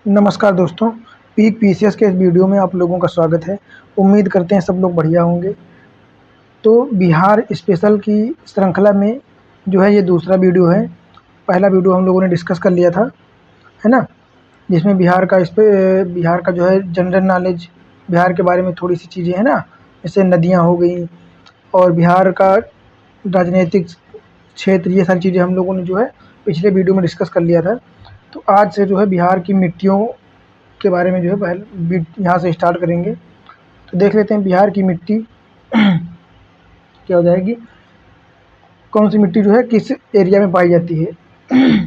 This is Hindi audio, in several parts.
नमस्कार दोस्तों, पीक पीसीएस के इस वीडियो में आप लोगों का स्वागत है। उम्मीद करते हैं सब लोग बढ़िया होंगे। तो बिहार स्पेशल की श्रृंखला में जो है ये दूसरा वीडियो है। पहला वीडियो हम लोगों ने डिस्कस कर लिया था, है ना? जिसमें बिहार का जो है जनरल नॉलेज, बिहार के बारे में थोड़ी सी चीज़ें हैं ना, जैसे नदियाँ हो गई और बिहार का राजनीतिक क्षेत्र, ये सारी चीज़ें हम लोगों ने जो है पिछले वीडियो में डिस्कस कर लिया था। तो आज से जो है बिहार की मिट्टियों के बारे में जो है पहले यहाँ से स्टार्ट करेंगे। तो देख लेते हैं बिहार की मिट्टी क्या हो जाएगी, कौन सी मिट्टी जो है किस एरिया में पाई जाती है।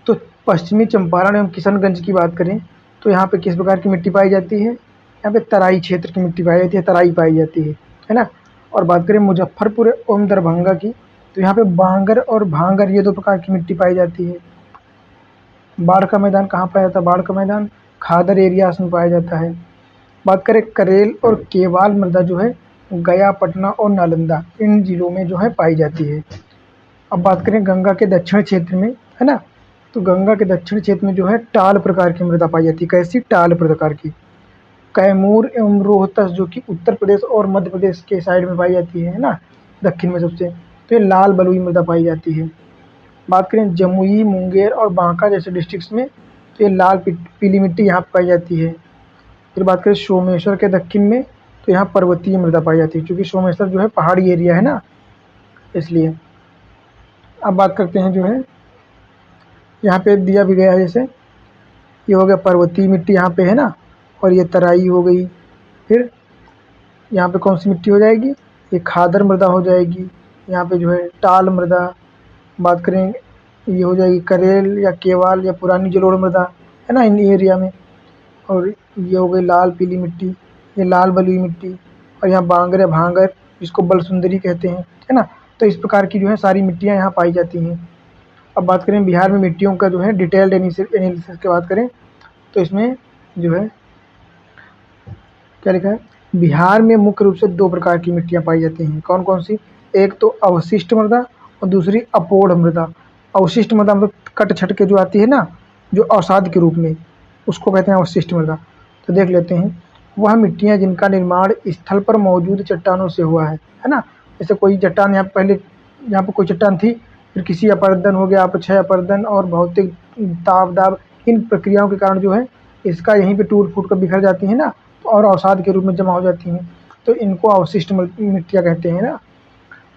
तो पश्चिमी चंपारण एवं किशनगंज की बात करें तो यहाँ पे किस प्रकार की मिट्टी पाई जाती है? यहाँ पे तराई क्षेत्र की मिट्टी पाई जाती है, तराई पाई जाती है ना। और बात करें मुजफ्फरपुर एवं दरभंगा की, तो यहाँ पे बांगर और भांगर ये दो प्रकार की मिट्टी पाई जाती है। बाढ़ का मैदान कहाँ पाया जाता है? बाढ़ का मैदान खादर एरियाज में पाया जाता है। बात करें करेल और केवाल मृदा जो है गया, पटना और नालंदा, इन जिलों में जो है पाई जाती है। अब बात करें गंगा के दक्षिण क्षेत्र में, है ना, तो गंगा के दक्षिण क्षेत्र में जो है टाल प्रकार की मृदा पाई जाती है। कैसी? टाल प्रकार की। कैमूर एवं रोहतस जो कि उत्तर प्रदेश और मध्य प्रदेश के साइड में पाई जाती है ना, दक्षिण में सबसे, तो ये लाल बलुई मृदा पाई जाती है। बात करें जमुई, मुंगेर और बांका जैसे डिस्ट्रिक्ट्स में, तो ये लाल पीली मिट्टी यहाँ पाई जाती है। फिर बात करें सोमेश्वर के दक्षिण में, तो यहाँ पर्वतीय मृदा पाई जाती है, क्योंकि सोमेश्वर जो है पहाड़ी एरिया है ना, इसलिए। अब बात करते हैं जो है यहाँ पे दिया भी गया है, जैसे ये हो गया पर्वतीय मिट्टी यहाँ पे है ना, और ये तराई हो गई। फिर यहाँ पे कौन सी मिट्टी हो जाएगी? ये खादर मृदा हो जाएगी। यहाँ पे जो है टाल मृदा। बात करें ये हो जाएगी करेल या केवाल या पुरानी जलोढ़ मृदा, है ना, इन एरिया में। और ये हो गई लाल पीली मिट्टी, ये लाल बलुई मिट्टी। और यहाँ बांगर या भांगर, जिसको बलसुंदरी कहते हैं, है ना। तो इस प्रकार की जो है सारी मिट्टियाँ यहाँ पाई जाती हैं। अब बात करें बिहार में मिट्टियों का जो है डिटेल्ड एनालिसिस की बात करें, तो इसमें जो है क्या लिखा है? बिहार में मुख्य रूप से दो प्रकार की मिट्टियाँ पाई जाती हैं। कौन कौन सी? एक तो अवशिष्ट मृदा और दूसरी अपोढ़ मृदा। अवशिष्ट मृदा मतलब कट छट के जो आती है ना, जो अवसाद के रूप में, उसको कहते हैं अवशिष्ट मृदा। तो देख लेते हैं, वह मिट्टियाँ जिनका निर्माण स्थल पर मौजूद चट्टानों से हुआ है ना। जैसे कोई चट्टान यहाँ पहले, यहाँ पर कोई चट्टान थी, फिर किसी अपरदन हो गया, अपक्षय अपरदन और भौतिक ताप दाब, इन प्रक्रियाओं के कारण जो है इसका यहीं पे टूट फूट कर बिखर जाती है ना, और अवसाद के रूप में जमा हो जाती हैं। तो इनको अवशिष्ट मिट्टियाँ कहते हैं ना।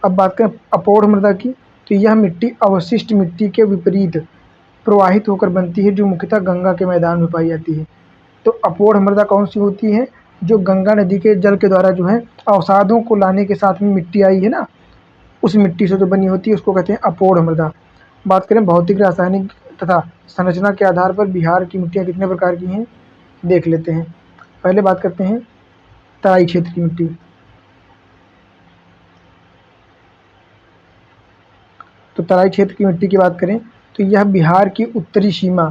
अब बात करें अपोढ़ मृदा की, तो यह मिट्टी अवशिष्ट मिट्टी के विपरीत प्रवाहित होकर बनती है, जो मुख्यतः गंगा के मैदान में पाई जाती है। तो अपोढ़ मृदा कौन सी होती है? जो गंगा नदी के जल के द्वारा जो है अवसादों को लाने के साथ में मिट्टी आई है ना, उस मिट्टी से जो बनी होती है उसको कहते हैं अपोढ़ मृदा। बात करें भौतिक, रासायनिक तथा संरचना के आधार पर बिहार की मिट्टियाँ कितने प्रकार की हैं, देख लेते हैं। पहले बात करते हैं तराई क्षेत्र की मिट्टी। तो तराई क्षेत्र की मिट्टी की बात करें तो यह बिहार की उत्तरी सीमा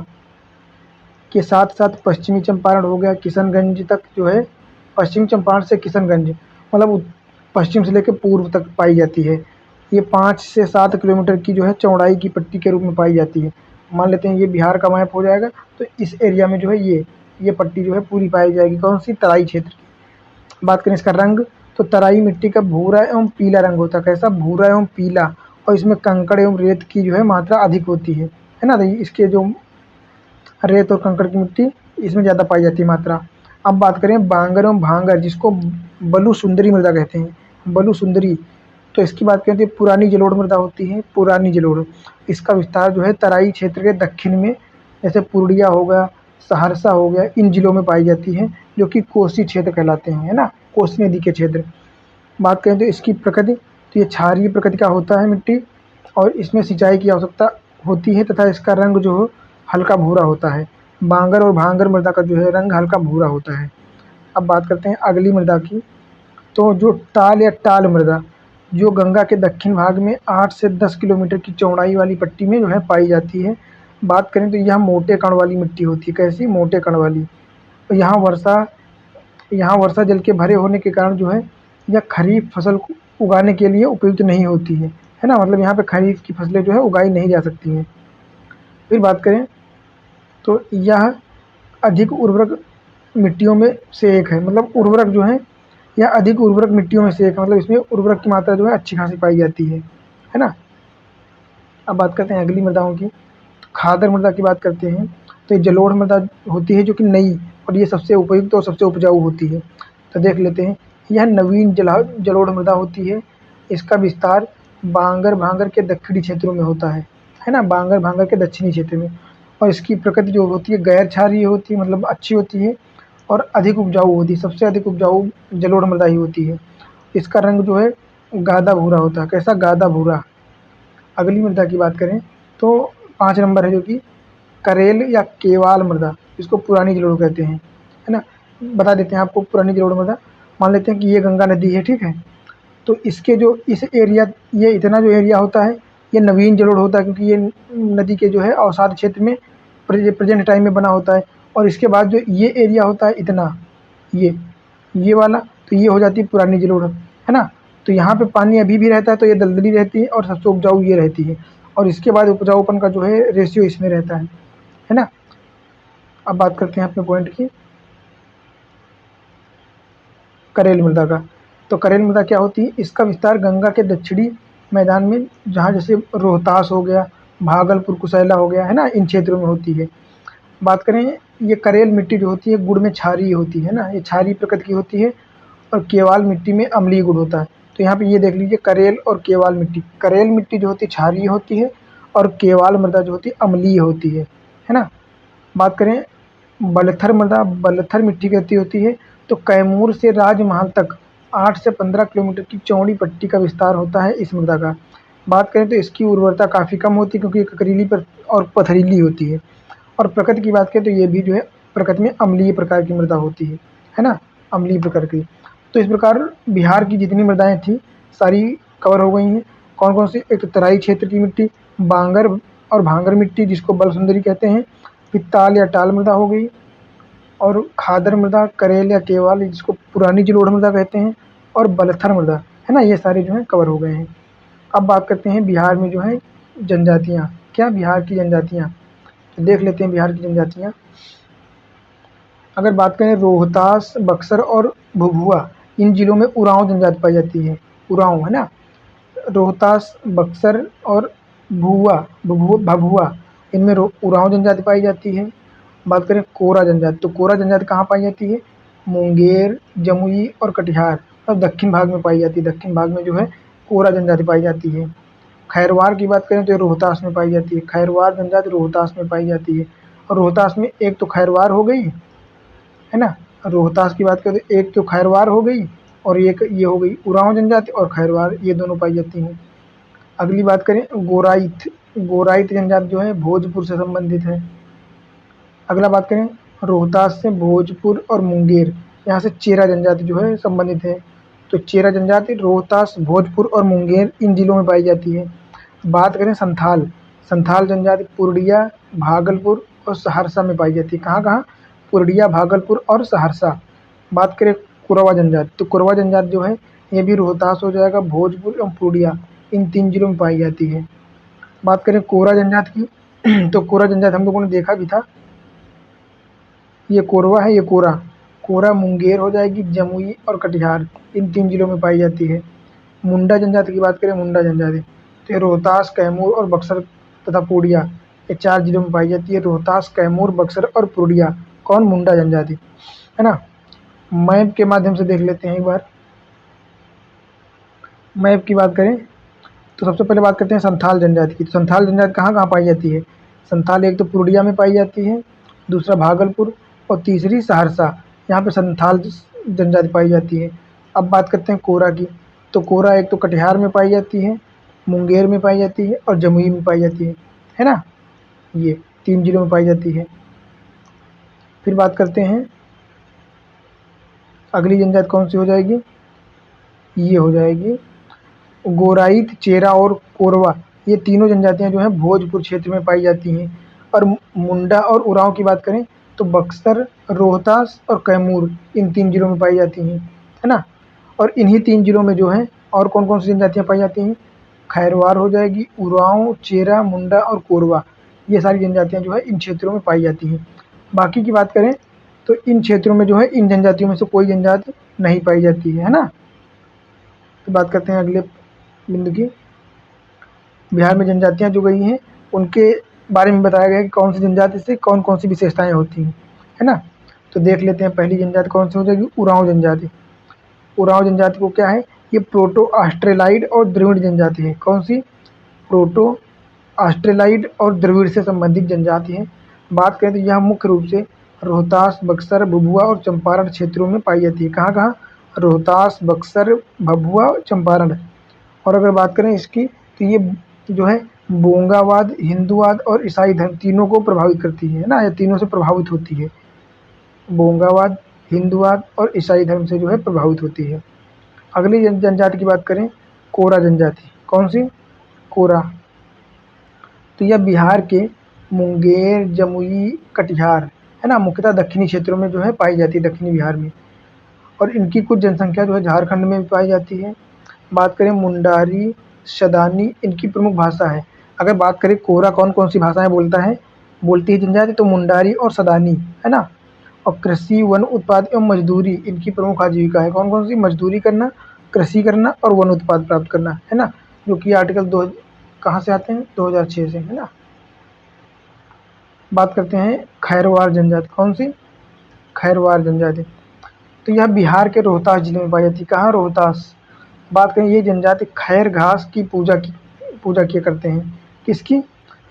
के साथ साथ पश्चिमी चंपारण हो गया, किशनगंज तक जो है, पश्चिमी चंपारण से किशनगंज मतलब पश्चिम से लेकर पूर्व तक पाई जाती है। ये 5 से 7 किलोमीटर की जो है चौड़ाई की पट्टी के रूप में पाई जाती है। मान लेते हैं ये बिहार का मैप हो जाएगा, तो इस एरिया में जो है ये पट्टी जो है पूरी पाई जाएगी। कौन सी? तराई क्षेत्र की। बात करें इसका रंग, तो तराई मिट्टी का भूरा एवं पीला रंग होता है। कैसा? भूरा एवं पीला। और इसमें कंकड़ एवं रेत की जो है मात्रा अधिक होती है ना। तो इसके जो रेत और कंकड़ की मिट्टी, इसमें ज़्यादा पाई जाती है मात्रा। अब बात करें बांगर एवं भांगर, जिसको बलु सुंदरी मृदा कहते हैं, बलु सुंदरी। तो इसकी बात करें तो पुरानी जलोढ़ मृदा होती है, पुरानी जलोढ़। इसका विस्तार जो है तराई क्षेत्र के दक्षिण में, जैसे पूर्णिया हो गया, सहरसा हो गया, इन जिलों में पाई जाती है, जो कि कोसी क्षेत्र कहलाते हैं, है ना, कोसी नदी के क्षेत्र। बात करें तो इसकी प्रकृति, तो ये क्षारीय प्रकृति का होता है मिट्टी, और इसमें सिंचाई की आवश्यकता होती है, तथा इसका रंग जो हल्का भूरा होता है। बांगर और भांगर मृदा का जो है रंग हल्का भूरा होता है। अब बात करते हैं अगली मृदा की, तो जो टाल या टाल मृदा, जो गंगा के दक्षिण भाग में 8 से 10 किलोमीटर की चौड़ाई वाली पट्टी में जो है पाई जाती है। बात करें तो यह मोटे कण वाली मिट्टी होती है। कैसी? मोटे कण वाली। तो यहाँ वर्षा जल के भरे होने के कारण जो है यह खरीफ फसल को उगाने के लिए उपयुक्त नहीं होती है ना। मतलब यहाँ पे खरीफ की फसलें जो है उगाई नहीं जा सकती हैं। फिर बात करें तो यह अधिक उर्वरक मिट्टियों में से एक है, मतलब उर्वरक जो है या अधिक उर्वरक मिट्टियों में से एक है, मतलब इसमें उर्वरक की मात्रा जो है अच्छी खासी पाई जाती है ना। अब बात करते हैं अगली मृदाओं की। खादर मृदा की बात करते हैं, तो ये जलोढ़ मृदा होती है जो कि नई, और ये सबसे उपयुक्त और सबसे उपजाऊ होती है। तो देख लेते हैं, यह नवीन जलोढ़ मृदा होती है। इसका विस्तार बांगर भांगर के दक्षिणी क्षेत्रों में होता है ना, बांगर भांगर के दक्षिणी क्षेत्र में। और इसकी प्रकृति जो होती है गैर क्षारीय होती है, मतलब अच्छी होती है और अधिक उपजाऊ होती है। सबसे अधिक उपजाऊ जलोढ़ मृदा ही होती है। इसका रंग जो है गाढ़ा भूरा होता है। कैसा? गाढ़ा भूरा। अगली मृदा की बात करें तो 5 नंबर है जो कि करेल या केवाल मृदा, इसको पुरानी जलोढ़ कहते हैं, है ना। बता देते हैं आपको पुरानी जलोढ़ मृदा। मान लेते हैं कि ये गंगा नदी है, ठीक है। तो इसके जो इस एरिया, ये इतना जो एरिया होता है ये नवीन जलोढ़ होता है, क्योंकि ये नदी के जो है अवसाद क्षेत्र में प्रेजेंट टाइम में बना होता है। और इसके बाद जो ये एरिया होता है इतना, ये वाला, तो ये हो जाती है पुरानी जलोढ़, है ना। तो यहाँ पे पानी अभी भी रहता है तो ये दलदली रहती है और सबसे उपजाऊ ये रहती है। और इसके बाद उपजाऊपन का जो है रेशियो इसमें रहता है ना। अब बात करते हैं अपने पॉइंट की, करेल मृदा का। तो करेल मृदा क्या होती है? इसका विस्तार गंगा के दक्षिणी मैदान में, जहाँ जैसे रोहतास हो गया, भागलपुर कुशैला हो गया, है ना, इन क्षेत्रों में होती है। बात करें, ये करेल मिट्टी जो होती है गुड़ में क्षारीय होती है ना, ये क्षारीय प्रकृति की होती है। और केवाल मिट्टी में अम्लीय गुण होता है। तो यहाँ पे ये देख लीजिए, करेल और केवाल मिट्टी। करेल मिट्टी जो होती है क्षारीय होती है और केवाल मृदा जो होती है अम्लीय होती है ना। बात करें बलथर मृदा, बलथर मिट्टी कैसी होती है? तो कैमूर से राजमहल तक 8 से 15 किलोमीटर की चौड़ी पट्टी का विस्तार होता है इस मृदा का। बात करें तो इसकी उर्वरता काफ़ी कम होती है, क्योंकि ये ककरीली पर और पथरीली होती है। और प्रकृति की बात करें तो ये भी जो है प्रकृति में अम्लीय प्रकार की मृदा होती है ना, अम्लीय प्रकार की। तो इस प्रकार बिहार की जितनी मृदाएं थी सारी कवर हो गई हैं। कौन कौन सी? एक तो तराई क्षेत्र की मिट्टी, बांगर और भांगर मिट्टी जिसको बल सुंदरी कहते हैं, फिर ताल या टाल मृदा हो गई, और खादर मृदा, करेल या केवाल जिसको पुरानी जलोढ़ मृदा कहते हैं, और बलथर मृदा, है ना। ये सारे जो है कवर हो गए हैं। अब बात करते हैं बिहार में जो है जनजातियाँ, क्या बिहार की जनजातियाँ, तो देख लेते हैं बिहार की जनजातियाँ। अगर बात करें रोहतास, बक्सर और भभुआ, इन जिलों में उरांव जनजाति पाई जाती है। उरांव, है ना। रोहतास, बक्सर और भभुआ, इनमें उरांव जनजाति पाई जाती है। बात करें कोरा जनजाति, तो कोरा जनजाति कहाँ पाई जाती है? मुंगेर, जमुई और कटिहार और दक्षिण भाग में पाई जाती है। दक्षिण भाग में जो है कोरा जनजाति पाई जाती है। खैरवार की बात करें तो ये रोहतास में पाई जाती है। खैरवार जनजाति रोहतास में पाई जाती है। और रोहतास में एक तो खैरवार हो गई, है ना। रोहतास की बात करें तो एक तो खैरवार हो गई और एक ये हो गई उरांव जनजाति, और खैरवार, ये दोनों पाई जाती हैं। अगली बात करें गोराइत, गोराइत जनजाति जो है भोजपुर से संबंधित है। अगला बात करें रोहतास से भोजपुर और मुंगेर, यहाँ से चेरा जनजाति जो है संबंधित है। तो चेरा जनजाति रोहतास, भोजपुर और मुंगेर इन जिलों में पाई जाती है। बात करें संथाल, संथाल जनजाति पूर्णिया, भागलपुर और सहरसा में पाई जाती है। कहाँ कहाँ? पूर्णिया, भागलपुर और सहरसा। बात करें कोरवा जनजाति, तो कोरवा जनजाति जो है ये भी रोहतास हो जाएगा, भोजपुर एवं पूर्णिया, इन 3 जिलों में पाई जाती है। बात करें कोरा जनजाति की तो कोरा जनजाति हम लोगों ने देखा भी था, ये कोरवा है, ये कोरा। कोरा मुंगेर हो जाएगी, जमुई और कटिहार, इन 3 जिलों में पाई जाती है। मुंडा जनजाति की बात करें, मुंडा जनजाति तो ये रोहतास, कैमूर और बक्सर तथा पूर्णिया, ये 4 जिलों में पाई जाती है। रोहतास, कैमूर, बक्सर और पूर्णिया। कौन? मुंडा जनजाति, है ना। मैप के माध्यम से देख लेते हैं एक बार। मैप की बात करें तो सबसे पहले बात करते हैं संथाल जनजाति की। तो संथाल जनजाति कहाँ कहाँ पाई जाती है? संथाल एक तो पूर्णिया में पाई जाती है, दूसरा भागलपुर और तीसरी सहरसा, यहाँ पे संथाल जनजाति पाई जाती है। अब बात करते हैं कोरा की, तो कोरा एक तो कटिहार में पाई जाती है, मुंगेर में पाई जाती है और जमुई में पाई जाती है ना। ये 3 जिलों में पाई जाती है। फिर बात करते हैं अगली जनजाति कौन सी हो जाएगी? ये हो जाएगी गोराइत, चेरा और कोरवा, ये तीनों जनजातियां जो हैं भोजपुर क्षेत्र में पाई जाती हैं। और मुंडा और उरांव की बात करें तो बक्सर, रोहतास और कैमूर, इन 3 जिलों में पाई जाती हैं, है ना। और इन्हीं 3 जिलों में जो है और कौन कौन सी जनजातियां पाई जाती हैं? खैरवार हो जाएगी, उरांव, चेरा, मुंडा और कोरवा, ये सारी जनजातियां जो है इन क्षेत्रों में पाई जाती हैं। बाकी की बात करें तो इन क्षेत्रों में जो है इन जनजातियों में से कोई जनजाति नहीं पाई जाती है ना। तो बात करते हैं अगले बिंदु की। बिहार में जनजातियाँ जो गई हैं उनके बारे में बताया गया है कि कौन सी जनजाति से कौन कौन सी विशेषताएं होती हैं, है ना। तो देख लेते हैं पहली जनजाति कौन सी हो जाएगी, उरांव जनजाति। उरांव जनजाति को क्या है, ये प्रोटो ऑस्ट्रेलाइड और द्रविड़ जनजाति है। कौन सी, प्रोटो ऑस्ट्रेलाइड और द्रविड़ से संबंधित जनजाति है। बात करें तो यह मुख्य रूप से रोहतास, बक्सर, भभुआ और चंपारण क्षेत्रों में पाई जाती है। कहाँ कहाँ, रोहतास, बक्सर, भभुआ और चंपारण। और अगर बात करें इसकी तो ये जो है बोंगावाद, हिंदूवाद और ईसाई धर्म तीनों को प्रभावित करती है ना, ये तीनों से प्रभावित होती है। बोंगावाद, हिंदूवाद और ईसाई धर्म से जो है प्रभावित होती है। अगली जनजाति की बात करें, कोरा जनजाति। कौन सी, कोरा। तो यह बिहार के मुंगेर, जमुई, कटिहार, है ना, मुख्यतः दक्षिणी क्षेत्रों में जो है पाई जाती है, दक्षिणी बिहार में। और इनकी कुछ जनसंख्या जो है झारखंड में भी पाई जाती है। बात करें मुंडारी, सदानी इनकी प्रमुख भाषा है। अगर बात करें कोरा कौन कौन सी भाषाएं बोलती है जनजाति, तो मुंडारी और सदानी, है ना। और कृषि, वन उत्पाद एवं मजदूरी इनकी प्रमुख आजीविका है। कौन कौन सी, मजदूरी करना, कृषि करना और वन उत्पाद प्राप्त करना, है ना। जो कि आर्टिकल 2 कहाँ से आते हैं, 2006 से, है ना। बात करते हैं खैरवार जनजाति। कौन सी, खैरवार जनजाति। तो यह बिहार के रोहतास जिले में पाई जाती है। कहाँ, रोहतास। बात करें ये जनजाति खैर घास की पूजा किया करते हैं। किसकी,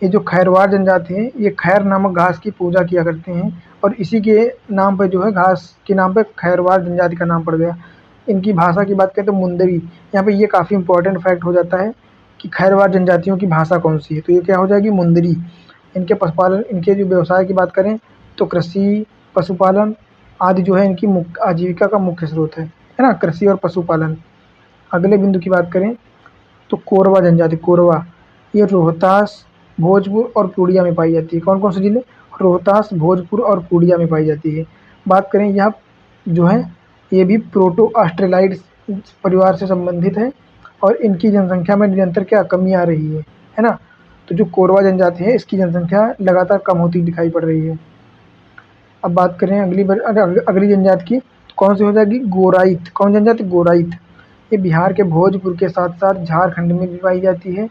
ये जो खैरवार जनजाति है ये खैर नामक घास की पूजा किया करते हैं और इसी के नाम पर जो है घास के नाम पर खैरवार जनजाति का नाम पड़ गया। इनकी भाषा की बात करें तो मुंदरी। यहाँ पे ये काफ़ी इंपॉर्टेंट फैक्ट हो जाता है कि खैरवार जनजातियों की भाषा कौन सी है, तो ये क्या हो जाएगी, मुंदरी। इनके पशुपालन, इनके जो व्यवसाय की बात करें तो कृषि, पशुपालन आदि जो है इनकी मुख्य आजीविका का मुख्य स्रोत है ना, कृषि और पशुपालन। अगले बिंदु की बात करें तो कोरवा जनजाति। कोरवा ये रोहतास, भोजपुर और पूर्णिया में पाई जाती है। कौन कौन से जिले, रोहतास, भोजपुर और पूर्णिया में पाई जाती है। बात करें यह जो है ये भी प्रोटो ऑस्ट्रेलाइड परिवार से संबंधित है और इनकी जनसंख्या में निरंतर क्या कमी आ रही है ना। तो जो कोरवा जनजाति है इसकी जनसंख्या लगातार कम होती दिखाई पड़ रही है। अब बात करें अगली जनजाति की, कौन सी हो जाएगी, गोराइत। कौन जनजाति, गोराइत। ये बिहार के भोजपुर के साथ साथ झारखंड में भी पाई जाती है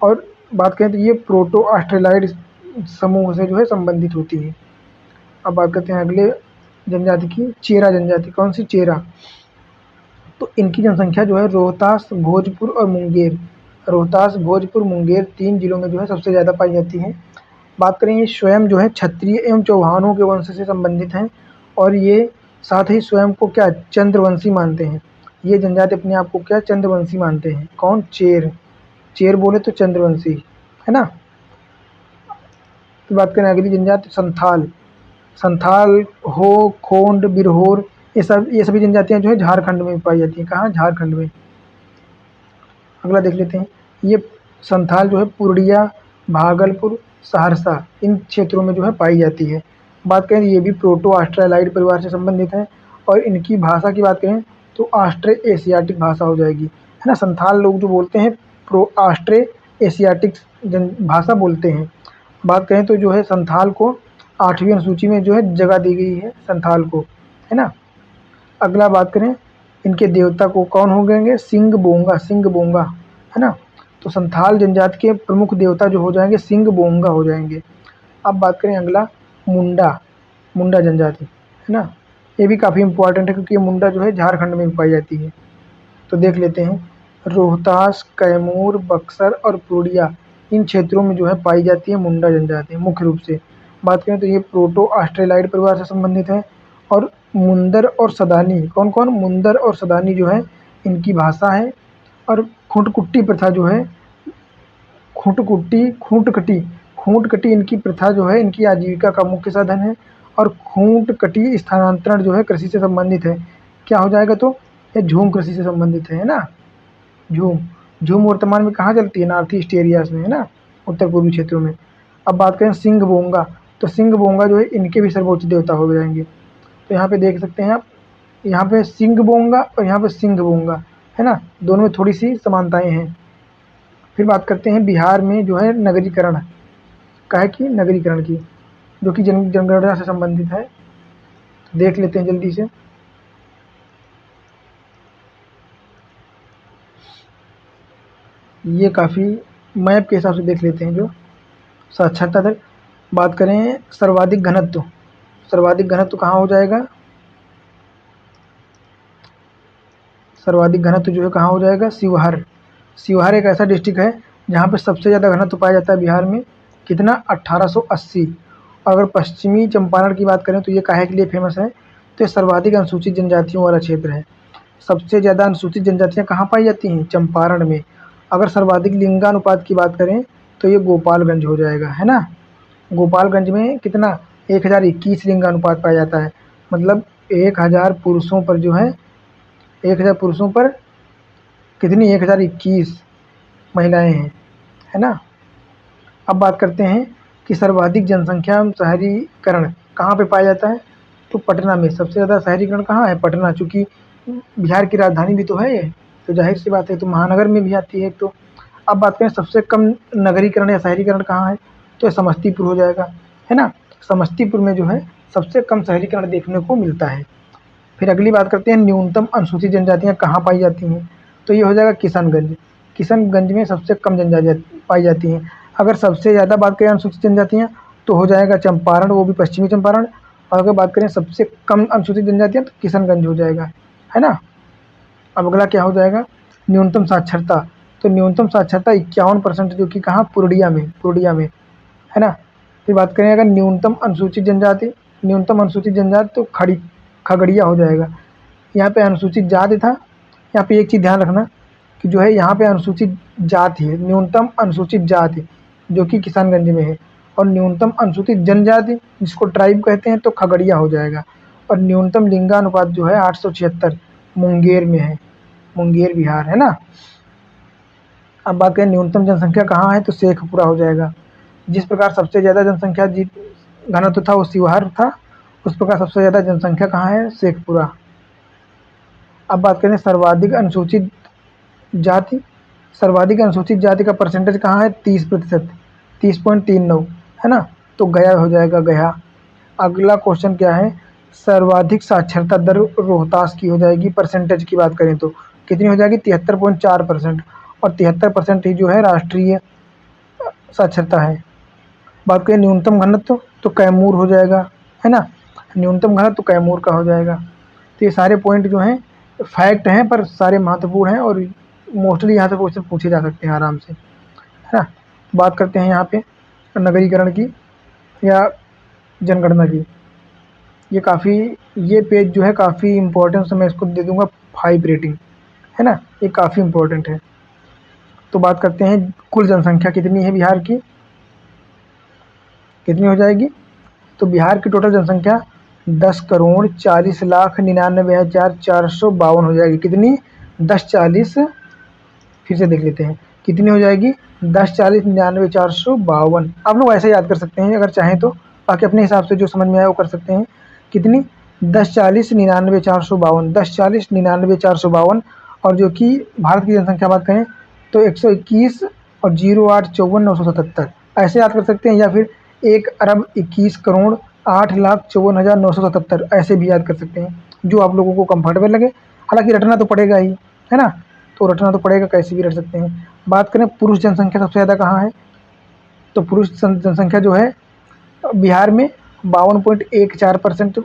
और बात करें तो ये प्रोटो ऑस्ट्रेलाइड समूह से जो है संबंधित होती है। अब बात करते हैं अगले जनजाति की, चेरा जनजाति। कौन सी, चेरा। तो इनकी जनसंख्या जो है रोहतास, भोजपुर और मुंगेर, रोहतास, भोजपुर, मुंगेर 3 जिलों में जो है सबसे ज़्यादा पाई जाती है। बात करें ये स्वयं जो है क्षत्रिय एवं चौहानों के वंश से संबंधित हैं और ये साथ ही स्वयं को क्या, चंद्रवंशी मानते हैं। ये जनजाति अपने आप को क्या, चंद्रवंशी मानते हैं। कौन, चेर। चेर बोले तो चंद्रवंशी, है ना। तो बात करें अगली जनजाति, संथाल। संथाल, हो, खोंड, बिरहोर ये सभी जनजातियां जो है झारखंड में पाई जाती हैं। कहाँ, झारखंड में। अगला देख लेते हैं, ये संथाल जो है पूर्णिया, भागलपुर, सहरसा इन क्षेत्रों में जो है पाई जाती है। बात करें ये भी प्रोटो ऑस्ट्रेलाइड परिवार से संबंधित है और इनकी भाषा की बात करें तो ऑस्ट्रे एशियाटिक भाषा हो जाएगी, है ना। संथाल लोग जो बोलते हैं प्रो ऑस्ट्रे एशियाटिक भाषा बोलते हैं। बात करें तो जो है संथाल को 8वीं अनुसूची में जो है जगह दी गई है संथाल को, है ना। अगला बात करें इनके देवता को, कौन हो गएंगे, सिंह बोंगा। सिंह बोंगा, है ना। तो संथाल जनजाति के प्रमुख देवता जो हो जाएंगे सिंह बोंगा हो जाएंगे। अब बात करें अगला, मुंडा। मुंडा जनजाति, है ना। ये भी काफ़ी इंपॉर्टेंट है क्योंकि ये मुंडा जो है झारखंड में भी पाई जाती है। तो देख लेते हैं, रोहतास, कैमूर, बक्सर और पूर्णिया इन क्षेत्रों में जो है पाई जाती है मुंडा जनजाति मुख्य रूप से। बात करें तो ये प्रोटो ऑस्ट्रेलाइड परिवार से संबंधित है और मुंदर और सदानी, कौन कौन, मुंदर और सदानी जो है इनकी भाषा है। और खूंटकुट्टी प्रथा जो है, खूंटकटी इनकी प्रथा जो है इनकी आजीविका का मुख्य साधन है और खूंटकटी स्थानांतरण जो है कृषि से संबंधित है। क्या हो जाएगा, तो ये झूम कृषि से संबंधित है ना। झूम, झूम वर्तमान में कहाँ चलती है, नॉर्थ ईस्ट एरियाज में, है ना, उत्तर पूर्वी क्षेत्रों में। अब बात करें सिंह बोंगा, तो सिंह बोंगा जो है इनके भी सर्वोच्च देवता हो जाएंगे। तो यहाँ पे देख सकते हैं आप, यहाँ पे सिंह बोंगा और यहाँ पे सिंह बोंगा, है ना, दोनों में थोड़ी सी समानताएं हैं। फिर बात करते हैं बिहार में जो है नगरीकरण, काहे की, नगरीकरण की। जो कि जनगणना से संबंधित है। तो देख लेते हैं जल्दी से। ये काफ़ी मैप के हिसाब से देख लेते हैं। जो साक्षरता दर बात करें, सर्वाधिक घनत्व, सर्वाधिक घनत्व कहाँ हो जाएगा? सर्वाधिक घनत्व जो है कहाँ हो जाएगा? शिवहर। शिवहर एक ऐसा डिस्ट्रिक्ट है जहाँ पे सबसे ज़्यादा घनत्व पाया जाता है बिहार में। कितना? 1880। और अगर पश्चिमी चंपारण की बात करें तो ये काहे के लिए फेमस है? तो ये सर्वाधिक अनुसूचित जनजातियों वाला क्षेत्र है। सबसे ज़्यादा अनुसूचित जनजातियाँ कहाँ पाई जाती हैं? चंपारण में। अगर सर्वाधिक लिंगानुपात की बात करें तो ये गोपालगंज हो जाएगा, है ना। गोपालगंज में कितना? 1021 लिंगानुपात पाया जाता है। मतलब 1000 पुरुषों पर जो है, 1000 पुरुषों पर कितनी? 1021 महिलाएं हैं, है ना। अब बात करते हैं कि सर्वाधिक जनसंख्या शहरीकरण कहाँ पे पाया जाता है? तो पटना में। सबसे ज़्यादा शहरीकरण कहाँ है? पटना। चूँकि बिहार की राजधानी भी तो है ये, तो जाहिर सी बात है तो महानगर में भी आती है। तो अब बात करें सबसे कम नगरीकरण या शहरीकरण कहाँ है? तो समस्तीपुर हो जाएगा, है ना। समस्तीपुर में जो है सबसे कम शहरीकरण देखने को मिलता है। फिर अगली बात करते हैं न्यूनतम अनुसूचित जनजातियाँ कहाँ पाई जाती हैं? तो ये हो जाएगा किशनगंज। किशनगंज में सबसे कम जनजातियाँ पाई जाती हैं। अगर सबसे ज़्यादा बात करें अनुसूचित जनजातियाँ तो हो जाएगा चंपारण, वो भी पश्चिमी चंपारण। और अगर बात करें सबसे कम अनुसूचित जनजातियाँ तो किशनगंज हो जाएगा, है ना। अब अगला क्या हो जाएगा? न्यूनतम साक्षरता। तो न्यूनतम साक्षरता 51%, जो कि कहाँ? पूर्णिया में, पूर्णिया में, है ना। फिर बात करें अगर न्यूनतम अनुसूचित जनजाति, न्यूनतम अनुसूचित जनजाति तो खगड़िया हो जाएगा। यहाँ पे अनुसूचित जाति था। यहाँ पे एक चीज़ ध्यान रखना कि जो है यहाँ पे अनुसूचित जाति है, न्यूनतम अनुसूचित जाति, जो कि किशनगंज में है। और न्यूनतम अनुसूचित जनजाति जिसको ट्राइब कहते हैं तो खगड़िया हो जाएगा। और न्यूनतम लिंगानुपात जो है 876 मुंगेर में है, मुंगेर बिहार, है ना। अब बात करें न्यूनतम जनसंख्या कहाँ है? तो शेखपुरा हो जाएगा। जिस प्रकार सबसे ज़्यादा जनसंख्या घनत्व था वो शिवहर था, उस प्रकार सबसे ज़्यादा जनसंख्या कहाँ है? शेखपुरा। अब बात करें सर्वाधिक अनुसूचित जाति। सर्वाधिक अनुसूचित जाति का परसेंटेज कहाँ है? 30%, 30.39, है ना। तो गया हो जाएगा, गया। अगला क्वेश्चन क्या है? सर्वाधिक साक्षरता दर रोहतास की हो जाएगी। परसेंटेज की बात करें तो कितनी हो जाएगी? 73.4%। और 73% ही जो है राष्ट्रीय साक्षरता है। बात करें न्यूनतम घनत्व तो कैमूर हो जाएगा, है ना। न्यूनतम घनत्व कैमूर का हो जाएगा। तो ये सारे पॉइंट जो हैं फैक्ट हैं, पर सारे महत्वपूर्ण हैं और मोस्टली यहाँ से क्वेश्चन पूछे जा सकते हैं आराम से, है ना। बात करते हैं यहाँ पे नगरीकरण की या जनगणना की। ये पेज जो है काफ़ी इम्पोर्टेंट, तो मैं इसको दे दूँगा 5 रेटिंग, है ना। ये काफ़ी इम्पोर्टेंट है। तो बात करते हैं कुल जनसंख्या कितनी है बिहार की, कितनी हो जाएगी? तो बिहार की टोटल जनसंख्या 10,40,99,452 हो जाएगी। कितनी? 1040, फिर से देख लेते हैं कितनी हो जाएगी? 10,40,99,452। आप लोग ऐसे याद कर सकते हैं अगर चाहें तो, बाकी अपने हिसाब से जो समझ में आए वो कर सकते हैं। कितनी? 10,40,99,452, 10,40,99,452। और जो कि भारत की जनसंख्या बात करें तो 121 और 08,54,977 ऐसे याद कर सकते हैं, या फिर 1,21,08,54,977 ऐसे भी याद कर सकते हैं, जो आप लोगों को कंफर्टेबल लगे। हालांकि रटना तो पड़ेगा ही, है ना। तो रटना तो पड़ेगा, कैसे भी रट सकते हैं। बात करें पुरुष जनसंख्या सबसे ज़्यादा कहाँ है? तो पुरुष जनसंख्या जो है बिहार में 52.14%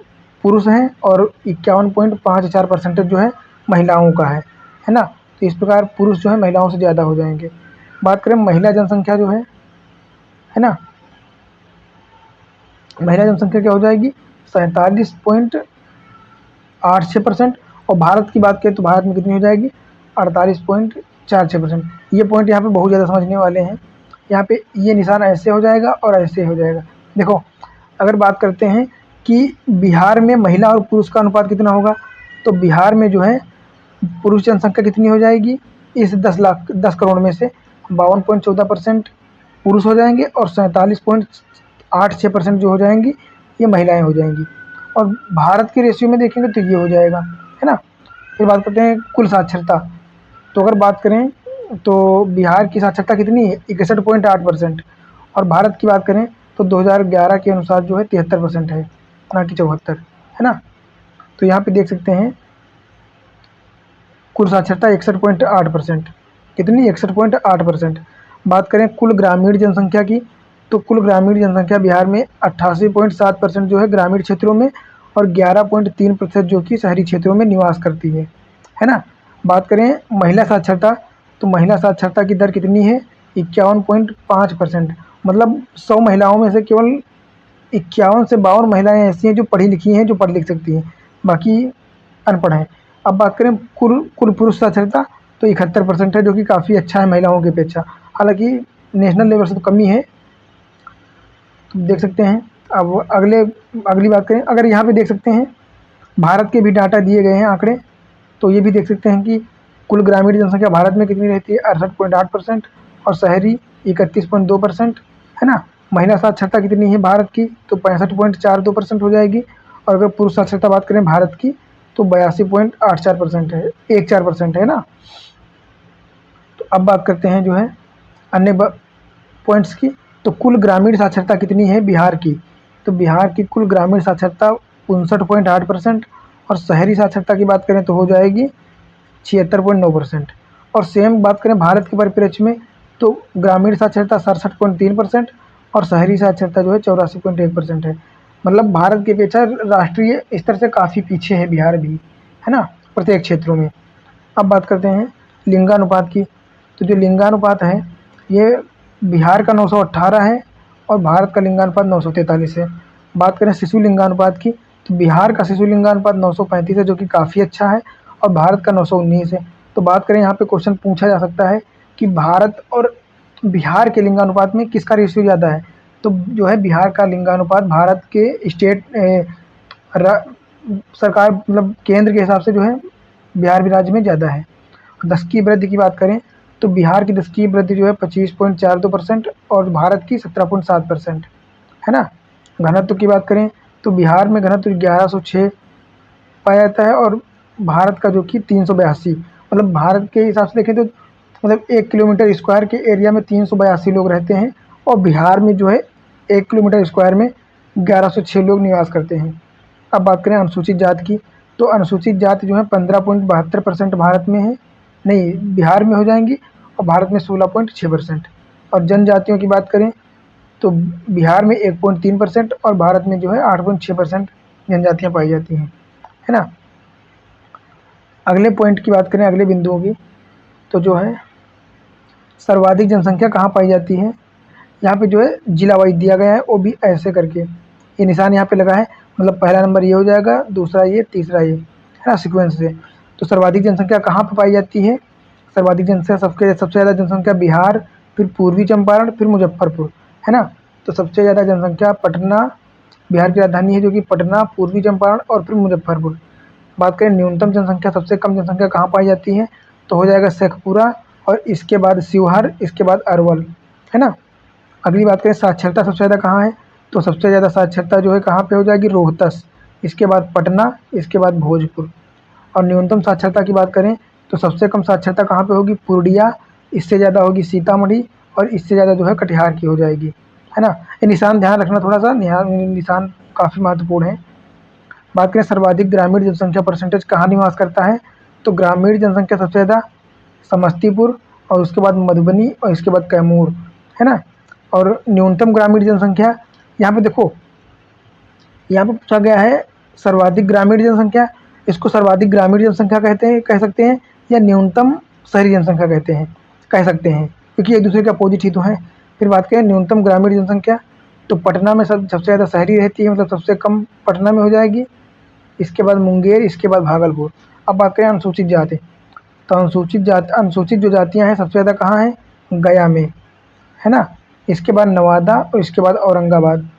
पुरुष हैं और 51.54% जो है महिलाओं का है ना। तो इस प्रकार पुरुष जो है महिलाओं से ज़्यादा हो जाएंगे। बात करें महिला जनसंख्या जो है ना, महिला जनसंख्या क्या हो जाएगी? 47.86%। और भारत की बात करें तो भारत में कितनी हो जाएगी? 48.46%। ये पॉइंट यहाँ पे बहुत ज़्यादा समझने वाले हैं। यहाँ पे ये निशान ऐसे हो जाएगा और ऐसे हो जाएगा। देखो, अगर बात करते हैं कि बिहार में महिला और पुरुष का अनुपात कितना होगा, तो बिहार में जो है पुरुष जनसंख्या कितनी हो जाएगी? इस 10 करोड़ में से 52.14% पुरुष हो जाएंगे और 47.86% जो हो जाएंगी ये महिलाएं हो जाएंगी। और भारत के रेशियो में देखेंगे तो ये हो जाएगा, है ना। फिर बात करते हैं कुल साक्षरता। तो अगर बात करें तो बिहार की साक्षरता कितनी है? 61.8%। और भारत की बात करें तो 2011 के अनुसार जो है 73% है, ना कि 74, है ना। तो यहाँ पे देख सकते हैं कुल साक्षरता 61.8%, कितनी 61.8%। बात करें कुल ग्रामीण जनसंख्या की, तो कुल ग्रामीण जनसंख्या बिहार में 88.7% जो है ग्रामीण क्षेत्रों में और 11.3% जो कि शहरी क्षेत्रों में निवास करती है ना। बात करें महिला साक्षरता, तो महिला साक्षरता की दर कितनी है, 51.5%। मतलब 100 महिलाओं में से केवल 51 से 52 महिलाएं ऐसी हैं जो पढ़ी लिखी हैं, जो पढ़ लिख सकती हैं, बाकी अनपढ़ हैं। अब बात करें कुल कुल पुरुष साक्षरता, तो 71% है, जो कि काफ़ी अच्छा है महिलाओं की अपेक्षा। हालांकि नेशनल लेवल से तो कमी है, तो देख सकते हैं। अब अगली बात करें, अगर यहाँ पे देख सकते हैं भारत के भी डाटा दिए गए हैं आंकड़े, तो ये भी देख सकते हैं कि कुल ग्रामीण जनसंख्या भारत में कितनी रहती है, 68.8% और शहरी 31.2%, है ना। महिला साक्षरता कितनी है भारत की, तो 65.42% हो जाएगी। और अगर पुरुष साक्षरता बात करें भारत की, तो 82.84% है, 14% है ना। तो अब बात करते हैं जो है अन्य पॉइंट्स की। तो कुल ग्रामीण साक्षरता कितनी है बिहार की, तो बिहार की कुल ग्रामीण साक्षरता 59.8%। और शहरी साक्षरता की बात करें तो हो जाएगी 76.9%। और सेम बात करें भारत के परिप्रेक्ष्य में, तो ग्रामीण साक्षरता 67.3% और शहरी साक्षरता जो है 84.1% है। मतलब भारत की अपेक्षा राष्ट्रीय स्तर से काफ़ी पीछे है बिहार भी, है ना, प्रत्येक क्षेत्रों में। अब बात करते हैं लिंगानुपात की, तो जो लिंगानुपात है ये बिहार का 918 है और भारत का लिंगानुपात 943 है। बात करें शिशु लिंगानुपात की, तो बिहार का शिशु लिंगानुपात 935 है, जो कि काफ़ी अच्छा है, और भारत का 919 है। तो बात करें, यहाँ पे क्वेश्चन पूछा जा सकता है कि भारत और बिहार के लिंगानुपात में किसका रेशियो ज़्यादा है, तो जो है बिहार का लिंगानुपात भारत के स्टेट सरकार मतलब केंद्र के हिसाब से जो है बिहार भी राज्य में ज़्यादा है। दशकीय वृद्धि की बात करें, तो बिहार की दशकीय वृद्धि जो है 25.42% और भारत की 17.7%, है ना। घनत्व की बात करें, तो बिहार में घनत्व 1106 पाया जाता है और भारत का जो कि 382। मतलब भारत के हिसाब से देखें तो मतलब 1 किलोमीटर स्क्वायर के एरिया में 382 लोग रहते हैं, और बिहार में जो है 1 किलोमीटर स्क्वायर में 1106 लोग निवास करते हैं। अब बात करें अनुसूचित जाति की, तो अनुसूचित जाति जो है 15.72% भारत में है, नहीं बिहार में हो जाएंगी, और भारत में 16.6%। और जनजातियों की बात करें तो बिहार में 1.3% और भारत में जो है 8.6% जनजातियाँ पाई जाती हैं, है ना। अगले पॉइंट की बात करें, अगले बिंदुओं की, तो जो है सर्वाधिक जनसंख्या कहाँ पाई जाती है, यहाँ पे जो है जिला वाइज दिया गया है, वो भी ऐसे करके ये निशान यहाँ पे लगा है। मतलब पहला नंबर ये हो जाएगा, दूसरा ये, तीसरा ये, है ना, सीक्वेंस से। तो सर्वाधिक जनसंख्या कहाँ पे पाई जाती है, सर्वाधिक जनसंख्या सबसे ज़्यादा जनसंख्या बिहार, फिर पूर्वी चंपारण, फिर मुजफ्फरपुर, है ना। तो सबसे ज़्यादा जनसंख्या पटना, बिहार की राजधानी है जो कि पटना, पूर्वी चंपारण और फिर मुजफ्फरपुर। बात करें न्यूनतम जनसंख्या, सबसे कम जनसंख्या कहाँ पाई जाती है, तो हो जाएगा शेखपुरा, और इसके बाद शिवहर, इसके बाद अरवल, है ना। अगली बात करें साक्षरता सबसे ज़्यादा कहाँ है, तो सबसे ज़्यादा साक्षरता जो है कहाँ पे हो जाएगी, रोहतस, इसके बाद पटना, इसके बाद भोजपुर। और न्यूनतम साक्षरता की बात करें तो सबसे कम साक्षरता कहाँ पे होगी, पूर्णिया, इससे ज़्यादा होगी सीतामढ़ी, और इससे ज़्यादा जो है कटिहार की हो जाएगी, है ना। ये निशान ध्यान रखना थोड़ा सा, निशान काफ़ी महत्वपूर्ण है। बात करें सर्वाधिक ग्रामीण जनसंख्या परसेंटेज कहाँ निवास करता है, तो ग्रामीण जनसंख्या सबसे ज़्यादा समस्तीपुर, और उसके बाद मधुबनी, और इसके बाद कैमूर, है ना। और न्यूनतम ग्रामीण जनसंख्या, यहाँ पे देखो, यहाँ पे पूछा गया है सर्वाधिक ग्रामीण जनसंख्या, इसको सर्वाधिक ग्रामीण जनसंख्या कहते हैं, कह सकते हैं, या न्यूनतम शहरी जनसंख्या कहते हैं, कह सकते हैं, क्योंकि एक दूसरे के अपोजिट ही तो हैं। फिर बात करें न्यूनतम ग्रामीण जनसंख्या, तो पटना में सबसे ज़्यादा शहरी रहती है, मतलब सबसे कम पटना में हो जाएगी, इसके बाद मुंगेर, इसके बाद भागलपुर। अब बात करें अनुसूचित जाति, तो अनुसूचित जो जातियाँ हैं सबसे ज़्यादा कहाँ हैं, गया में, है ना, इसके बाद नवादा, और इसके बाद औरंगाबाद।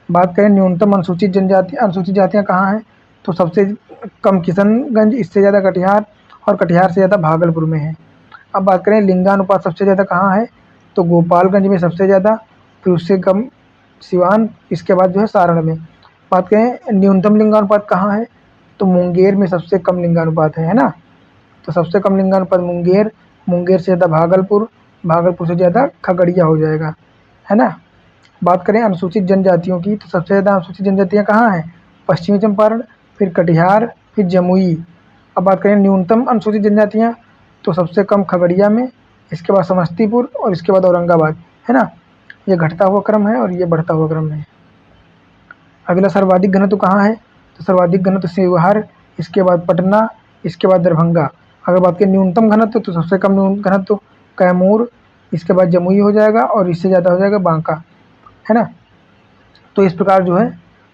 बात करें न्यूनतम अनुसूचित जातियाँ कहाँ हैं, तो सबसे कम किशनगंज, इससे ज़्यादा कटिहार, और कटिहार से ज़्यादा भागलपुर में है। अब बात करें लिंगानुपात सबसे ज़्यादा कहाँ है, तो गोपालगंज में सबसे ज़्यादा, फिर उससे कम सिवान, इसके बाद जो है सारण में। बात करें न्यूनतम लिंगानुपात कहाँ है, तो मुंगेर में सबसे कम लिंगानुपात है ना। तो सबसे कम लिंगानुपात मुंगेर, मुंगेर से ज़्यादा भागलपुर, भागलपुर से ज़्यादा खगड़िया हो जाएगा, है ना। बात करें अनुसूचित जनजातियों की, तो सबसे ज़्यादा अनुसूचित जनजातियाँ कहाँ हैं? पश्चिमी चंपारण, फिर कटिहार, फिर जमुई। अब बात करें न्यूनतम अनुसूचित जनजातियाँ, तो सबसे कम खगड़िया में, इसके बाद समस्तीपुर और इसके बाद औरंगाबाद, है ना। ये घटता हुआ क्रम है और ये बढ़ता हुआ क्रम है। अगला सर्वाधिक घनत्व कहाँ है? तो सर्वाधिक घनत्व शिवहर, इसके बाद पटना, इसके बाद दरभंगा। अगर बात करें न्यूनतम घनत्व, तो सबसे कम घनत्व कैमूर, इसके बाद जमुई हो जाएगा और इससे ज़्यादा हो जाएगा बांका, है ना। तो इस प्रकार जो है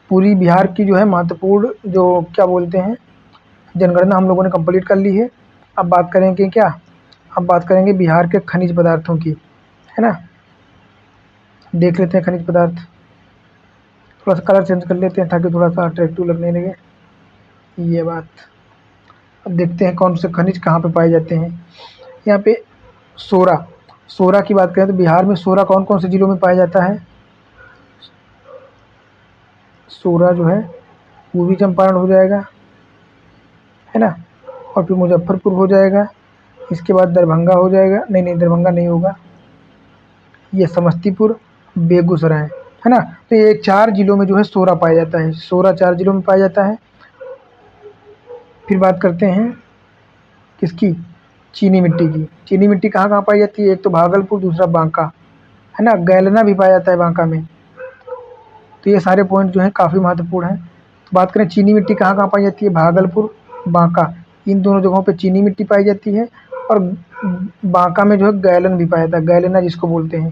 पूरी बिहार की जो है महत्वपूर्ण जो क्या बोलते हैं जनगणना हम लोगों ने कंप्लीट कर ली है। अब बात करेंगे क्या? अब बात करेंगे बिहार के खनिज पदार्थों की, है ना। देख लेते हैं खनिज पदार्थ। थोड़ा सा कलर चेंज कर लेते हैं ताकि थोड़ा सा अट्रैक्टिव लगने लगे ये बात। अब देखते हैं कौन से खनिज कहाँ पे पाए जाते हैं। यहाँ पे सोरा, सोरा की बात करें तो बिहार में सोरा कौन कौन से जिलों में पाया जाता है? सोरा जो है पूर्वी चंपारण हो जाएगा, है ना, और फिर मुजफ्फरपुर हो जाएगा, इसके बाद दरभंगा हो जाएगा, नहीं दरभंगा नहीं होगा, ये समस्तीपुर, बेगूसराय, है ना। तो ये 4 जिलों में जो है सोरा पाया जाता है, सोरा 4 जिलों में पाया जाता है। फिर बात करते हैं किसकी? चीनी मिट्टी की। चीनी मिट्टी कहाँ कहाँ पाई जाती है? एक तो भागलपुर, दूसरा बांका, है ना। गैलना भी पाया जाता है बांका में। तो ये सारे पॉइंट जो हैं काफ़ी महत्वपूर्ण हैं। तो बात करें चीनी मिट्टी कहाँ कहाँ पाई जाती है? भागलपुर, बांका, इन दोनों जगहों पे चीनी मिट्टी पाई जाती है। और बांका में जो है गैलन भी पाया जाता है, गैलेना जिसको बोलते हैं।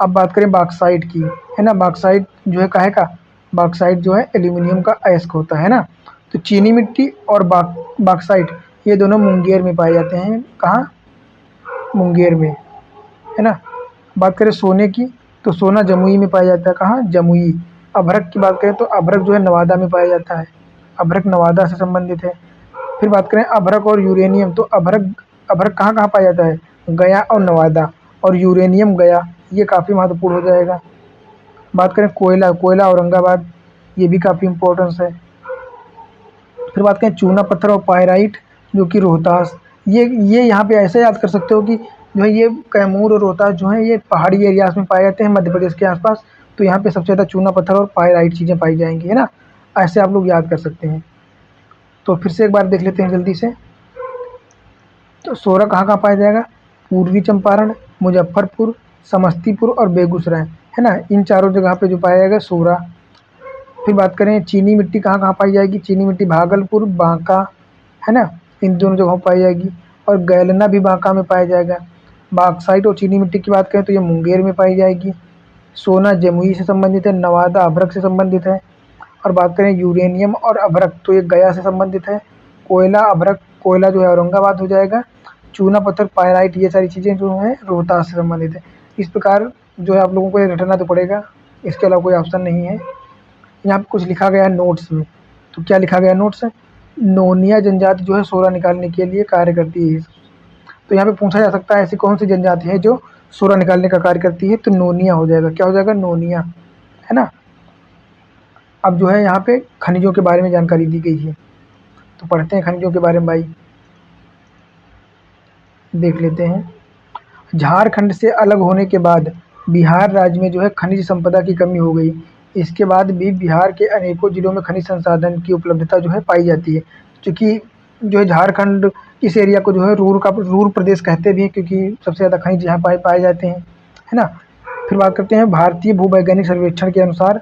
अब बात करें बॉक्साइट की, है ना। बॉक्साइट जो है काहे का? बॉक्साइट जो है एल्यूमिनियम का अयस्क होता है ना। तो चीनी मिट्टी और बॉक्साइट ये दोनों मुंगेर में पाए जाते हैं। कहाँ? मुंगेर में, है ना। बात करें सोने की, तो सोना जमुई में पाया जाता है। कहाँ? जमुई। अभ्रक की बात करें तो अभ्रक जो है नवादा में पाया जाता है, अभ्रक नवादा से संबंधित है। फिर बात करें अभ्रक और यूरेनियम, तो अभ्रक अभ्रक कहाँ कहाँ पाया जाता है? गया और नवादा, और यूरेनियम गया, ये काफ़ी महत्वपूर्ण हो जाएगा। बात करें कोयला, कोयला औरंगाबाद, ये भी काफ़ी इम्पोर्टेंस है। फिर बात करें चूना पत्थर और पायराइट जो कि रोहतास, ये यहाँ पे ऐसे याद कर सकते हो कि जो है ये कैमूर और रोहतास जो है ये पहाड़ी एरियाज में पाए जाते हैं मध्य प्रदेश के आसपास। तो यहाँ पे सबसे ज़्यादा चूना पत्थर और पायराइट चीज़ें पाई जाएंगी, है ना। ऐसे आप लोग याद कर सकते हैं। तो फिर से एक बार देख लेते हैं जल्दी से। तो सोरा कहाँ कहाँ पाया जाएगा? पूर्वी चंपारण, मुजफ्फरपुर, समस्तीपुर और बेगूसराय, है ना। इन चारों जगह पे जो पाया जाएगा सोरा। फिर बात करें चीनी मिट्टी कहाँ कहाँ पाई जाएगी? चीनी मिट्टी भागलपुर, बांका, है ना, इन दोनों जगहों पाई जाएगी। और गैलना भी बांका में पाया जाएगा। बॉक्साइट और चीनी मिट्टी की बात करें तो ये मुंगेर में पाई जाएगी। सोना जमुई से संबंधित है, नवादा अभ्रक से संबंधित है। और बात करें यूरेनियम और अभ्रक तो ये गया से संबंधित है। कोयला अभ्रक, कोयला जो है औरंगाबाद हो जाएगा। चूना पत्थर पायराइट ये सारी चीज़ें जो हैं रोहतास से संबंधित है। इस प्रकार जो है आप लोगों को ये रटना तो पड़ेगा, इसके अलावा कोई ऑप्शन नहीं है। यहाँ पे कुछ लिखा गया है नोट्स में, तो क्या लिखा गया है नोट्स? नोनिया जनजाति जो है सोरा निकालने के लिए कार्य करती है। तो यहाँ पे पूछा जा सकता है ऐसी कौन सी जनजाति है जो सोरा निकालने का कार्य करती है? तो नोनिया हो जाएगा। क्या हो जाएगा? नोनिया, है ना। अब जो है यहाँ पे खनिजों के बारे में जानकारी दी गई है, तो पढ़ते हैं खनिजों के बारे में भाई, देख लेते हैं। झारखंड से अलग होने के बाद बिहार राज्य में जो है खनिज संपदा की कमी हो गई। इसके बाद भी बिहार के अनेकों जिलों में खनिज संसाधन की उपलब्धता जो है पाई जाती है। क्योंकि जो है झारखंड इस एरिया को जो है रूर प्रदेश कहते भी हैं, क्योंकि सबसे ज़्यादा खनिज यहाँ पाए जाते हैं, है ना। फिर बात करते हैं भारतीय भूवैज्ञानिक सर्वेक्षण के अनुसार।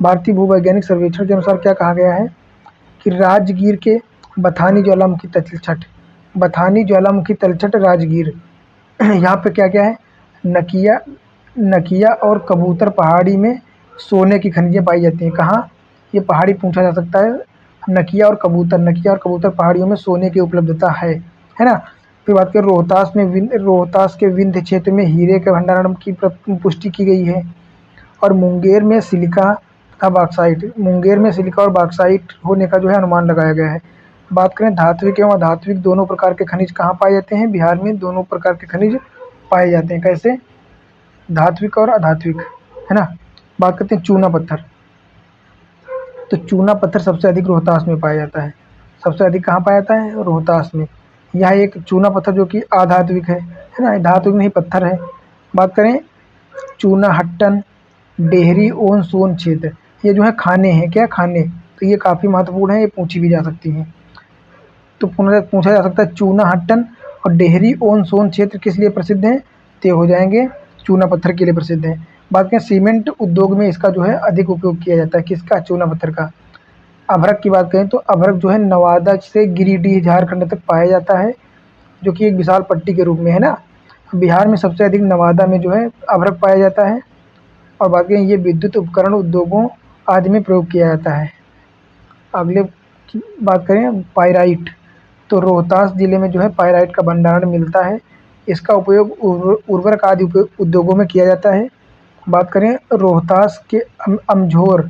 भारतीय भूवैज्ञानिक सर्वेक्षण के अनुसार क्या कहा गया है कि राजगीर के बथानी ज्वालामुखी तलछट, बथानी ज्वालामुखी तलछट राजगीर, यहाँ पे क्या क्या है? नकिया, नकिया और कबूतर पहाड़ी में सोने की खनिजें पाई जाती हैं। कहाँ? ये पहाड़ी पूछा जा सकता है। नकिया और कबूतर, नकिया और कबूतर पहाड़ियों में सोने की उपलब्धता है ना। फिर बात करें रोहतास में, रोहतास के विंध्य क्षेत्र में हीरे के भंडारण की पुष्टि की गई है। और मुंगेर में सिलिका तथा बॉक्साइट, मुंगेर में सिलिका और बॉक्साइट होने का जो है अनुमान लगाया गया है। बात करें धात्विक एवं अधात्विक दोनों प्रकार के खनिज कहाँ पाए जाते हैं? बिहार में दोनों प्रकार के खनिज पाए जाते हैं। कैसे? धात्विक और अधात्विक, है ना। बात करते हैं चूना पत्थर, तो चूना पत्थर सबसे अधिक रोहतास में पाया जाता है। सबसे अधिक कहाँ पाया जाता है? रोहतास में। यह एक चूना पत्थर जो कि अधात्विक है ना, धात्विक नहीं पत्थर है। बात करें चूना हट्टन, डेहरी ओन सोन क्षेत्र, ये जो है खाने हैं, क्या खाने, तो ये काफ़ी महत्वपूर्ण है, ये पूछी भी जा सकती हैं। तो पुनः पूछा जा सकता है चूनाहट्टन और डेहरी ओन सोन क्षेत्र किस लिए प्रसिद्ध हैं, तो ये हो जाएंगे चूना पत्थर के लिए प्रसिद्ध हैं। बात करें सीमेंट उद्योग में इसका जो है अधिक उपयोग किया जाता है, किसका, चूना पत्थर का। अभ्रक की बात करें तो अभ्रक जो है नवादा से गिरिडीह झारखंड तक पाया जाता है, जो कि एक विशाल पट्टी के रूप में है ना। बिहार में सबसे अधिक नवादा में जो है अभ्रक पाया जाता है। और बाकी ये विद्युत उपकरण उद्योगों आदि में प्रयोग किया जाता है। अगले की बात करें पाइराइट, तो रोहतास जिले में जो है पाइराइट का भंडारण मिलता है, इसका उपयोग उर्वरक आदि उद्योगों में किया जाता है। बात करें रोहतास के अमझोर,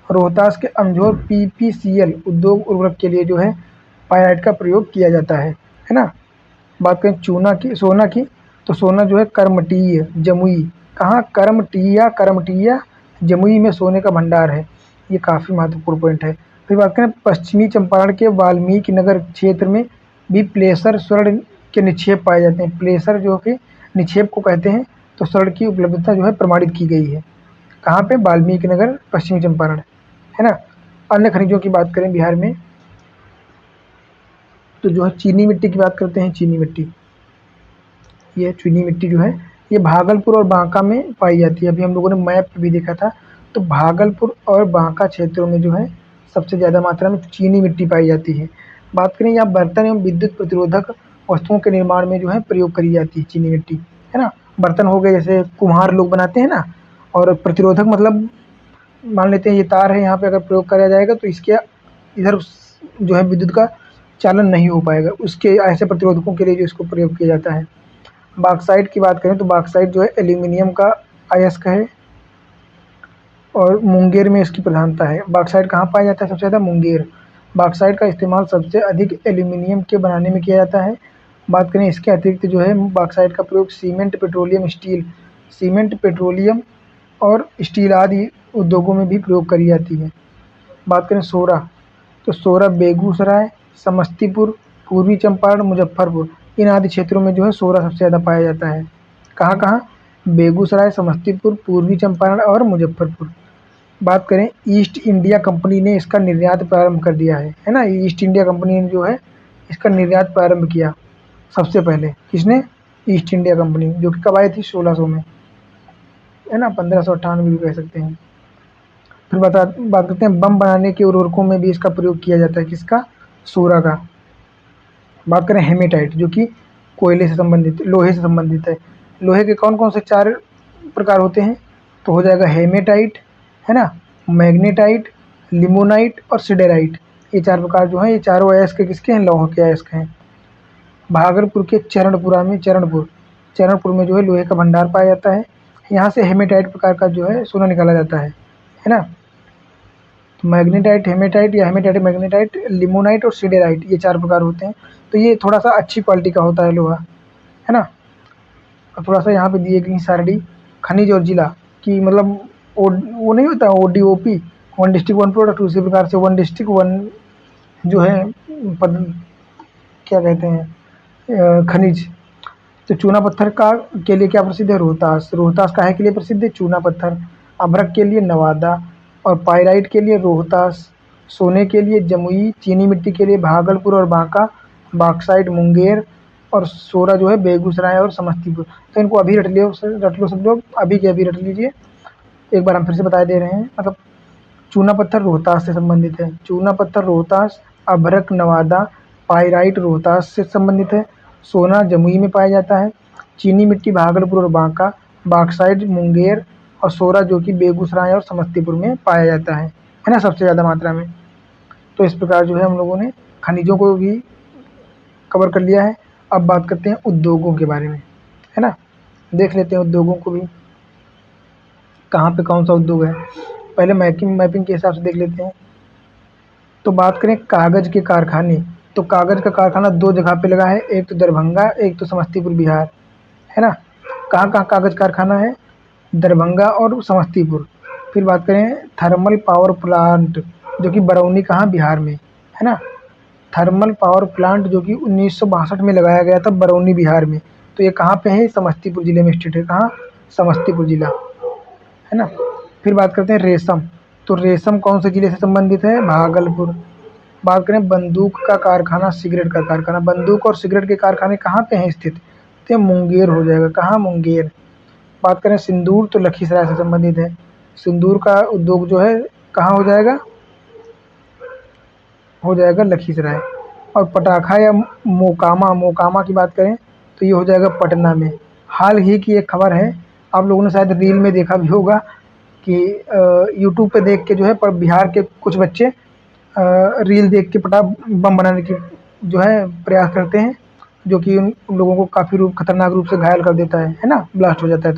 रोहतास के अमझोर पीपीसीएल उद्योग उर्वरक के लिए जो है पाइराइट का प्रयोग किया जाता है ना। बात करें चूना की, सोना की, तो सोना जो है करमटीय जमुई, कहाँ, करमटीया जमुई में सोने का भंडार है, ये काफ़ी महत्वपूर्ण पॉइंट है। फिर बात करें पश्चिमी चंपारण के वाल्मीकि नगर क्षेत्र में भी प्लेसर स्वर्ण के निक्षेप पाए जाते हैं, प्लेसर जो कि निक्षेप को कहते हैं, तो स्वर्ण की उपलब्धता जो है प्रमाणित की गई है, कहाँ पे, वाल्मीकि नगर पश्चिमी चंपारण, है ना। अन्य खनिजों की बात करें बिहार में, तो जो है चीनी मिट्टी की बात करते हैं, चीनी मिट्टी, ये चीनी मिट्टी जो है ये भागलपुर और बांका में पाई जाती है। अभी हम लोगों ने मैप पे भी देखा था, तो भागलपुर और बांका क्षेत्रों में जो है सबसे ज़्यादा मात्रा में चीनी मिट्टी पाई जाती है। बात करें यहाँ बर्तन एवं विद्युत प्रतिरोधक वस्तुओं के निर्माण में जो है प्रयोग करी जाती है चीनी मिट्टी, है ना। बर्तन हो गए जैसे कुम्हार लोग बनाते हैं ना, और प्रतिरोधक मतलब मान लेते हैं ये तार है, यहाँ पे अगर प्रयोग करा जाएगा तो इसके इधर जो है विद्युत का चालन नहीं हो पाएगा, उसके ऐसे प्रतिरोधकों के लिए जो इसको प्रयोग किया जाता है। बॉक्साइट की बात करें तो बॉक्साइट जो है एल्यूमिनियम का अयस्क है और मुंगेर में इसकी प्रधानता है। बॉक्साइट कहाँ पाया जाता है सबसे ज़्यादा, मुंगेर। बॉक्साइट का इस्तेमाल सबसे अधिक एल्यूमिनियम के बनाने में किया जाता है। बात करें इसके अतिरिक्त जो है बॉक्साइट का प्रयोग cement, petroleum, steel, cement, petroleum और स्टील आदि उद्योगों में भी प्रयोग करी जाती है। बात करें सोरा, तो सोरा बेगूसराय, समस्तीपुर, पूर्वी चंपारण, मुजफ्फरपुर, इन आदि क्षेत्रों में जो है सोरा सबसे ज़्यादा पाया जाता है। कहाँ कहाँ, बेगूसराय, समस्तीपुर, पूर्वी चंपारण और मुजफ्फरपुर। बात करें ईस्ट इंडिया कंपनी ने इसका निर्यात प्रारंभ कर दिया है ना। ईस्ट इंडिया कंपनी ने जो है इसका निर्यात प्रारंभ किया सबसे पहले, किसने, ईस्ट इंडिया कंपनी, जो कि कब आई थी, 1600 में, है ना, 1598 भी कह सकते हैं। फिर बात करते हैं बम बनाने के उर्वरकों में भी इसका प्रयोग किया जाता है, किसका, सोरा का। बात करें हेमेटाइट, जो कि कोयले से संबंधित, लोहे से संबंधित है। लोहे के कौन कौन से 4 प्रकार होते हैं, तो हो जाएगा हेमेटाइट, है ना, मैग्नेटाइट, लिमोनाइट और सिडेराइट। ये 4 प्रकार जो हैं, ये चारों अयस्क किसके हैं, लौह के अयस्क हैं। भागलपुर के चरणपुरा में, चरणपुर में जो है लोहे का भंडार पाया जाता है, यहाँ से हेमेटाइट प्रकार का जो है सोना निकाला जाता है ना। तो मैग्नेटाइट, हेमेटाइट या हेमेटाइट मैग्नेटाइट, लिमोनाइट और सिडेराइट, ये 4 प्रकार होते हैं। तो ये थोड़ा सा अच्छी क्वालिटी का होता है लोहा, है ना। और थोड़ा सा यहाँ पे दिए गई सारणी खनिज और जिला की, मतलब वो नहीं होता ODOP, one district one product, उसी प्रकार से वन डिस्ट्रिक्ट वन जो है पद, क्या कहते हैं, खनिज। तो चूना पत्थर का के लिए क्या प्रसिद्ध है, रोहतास, रोहतास काहे के लिए प्रसिद्ध है, चूना पत्थर। अभ्रक के लिए नवादा और पाइराइट के लिए रोहतास, सोने के लिए जमुई, चीनी मिट्टी के लिए भागलपुर और बांका, बॉक्साइट मुंगेर और सोरा जो है बेगूसराय और समस्तीपुर। तो इनको अभी रट लो सब लोग, अभी के अभी रट लीजिए। एक बार हम फिर से बता दे रहे हैं, मतलब चूना पत्थर रोहतास से संबंधित है, चूना पत्थर रोहतास, अभ्रक नवादा, पाइराइट रोहतास से संबंधित है, सोना जमुई में पाया जाता है, चीनी मिट्टी भागलपुर और बांका, बॉक्साइट मुंगेर और सोरा जो कि बेगूसराय और समस्तीपुर में पाया जाता है ना, सबसे ज़्यादा मात्रा में। तो इस प्रकार जो है हम लोगों ने खनिजों को भी कवर कर लिया है। अब बात करते हैं उद्योगों के बारे में, है ना। देख लेते हैं उद्योगों को भी, कहाँ पे कौन सा उद्योग है। पहले मैपिंग के हिसाब से देख लेते हैं। तो बात करें कागज़ के कारखाने, तो कागज़ का कारखाना 2 जगह पे लगा है, एक तो दरभंगा, एक तो समस्तीपुर बिहार, है ना। कहाँ कहाँ कागज़ कारखाना है, दरभंगा और समस्तीपुर। फिर बात करें थर्मल पावर प्लांट, जो कि बरौनी, कहाँ, बिहार में, है ना। थर्मल पावर प्लांट जो कि 1962 में लगाया गया था बरौनी बिहार में, तो ये कहाँ पे है, समस्तीपुर ज़िले में स्थित है, कहाँ, समस्तीपुर ज़िला, है ना। फिर बात करते हैं रेशम। तो रेशम कौन से ज़िले से संबंधित है? भागलपुर। बात करें बंदूक का कारखाना, सिगरेट का कारखाना, बंदूक और सिगरेट के कारखाने कहाँ पे हैं स्थित? तो मुंगेर हो जाएगा। कहाँ? मुंगेर। बात करें सिंदूर, तो लखीसराय से संबंधित है। सिंदूर का उद्योग जो है कहाँ हो जाएगा? हो जाएगा लखीसराय। और पटाखा या मोकामा, मोकामा की बात करें तो ये हो जाएगा पटना में। हाल ही की एक खबर है, आप लोगों ने शायद रील में देखा भी होगा कि यूट्यूब पे देख के जो है पर बिहार के कुछ बच्चे रील देख के बम बनाने की जो है प्रयास करते हैं, जो कि उन लोगों को काफ़ी खतरनाक रूप से घायल कर देता है ना, ब्लास्ट हो जाता है।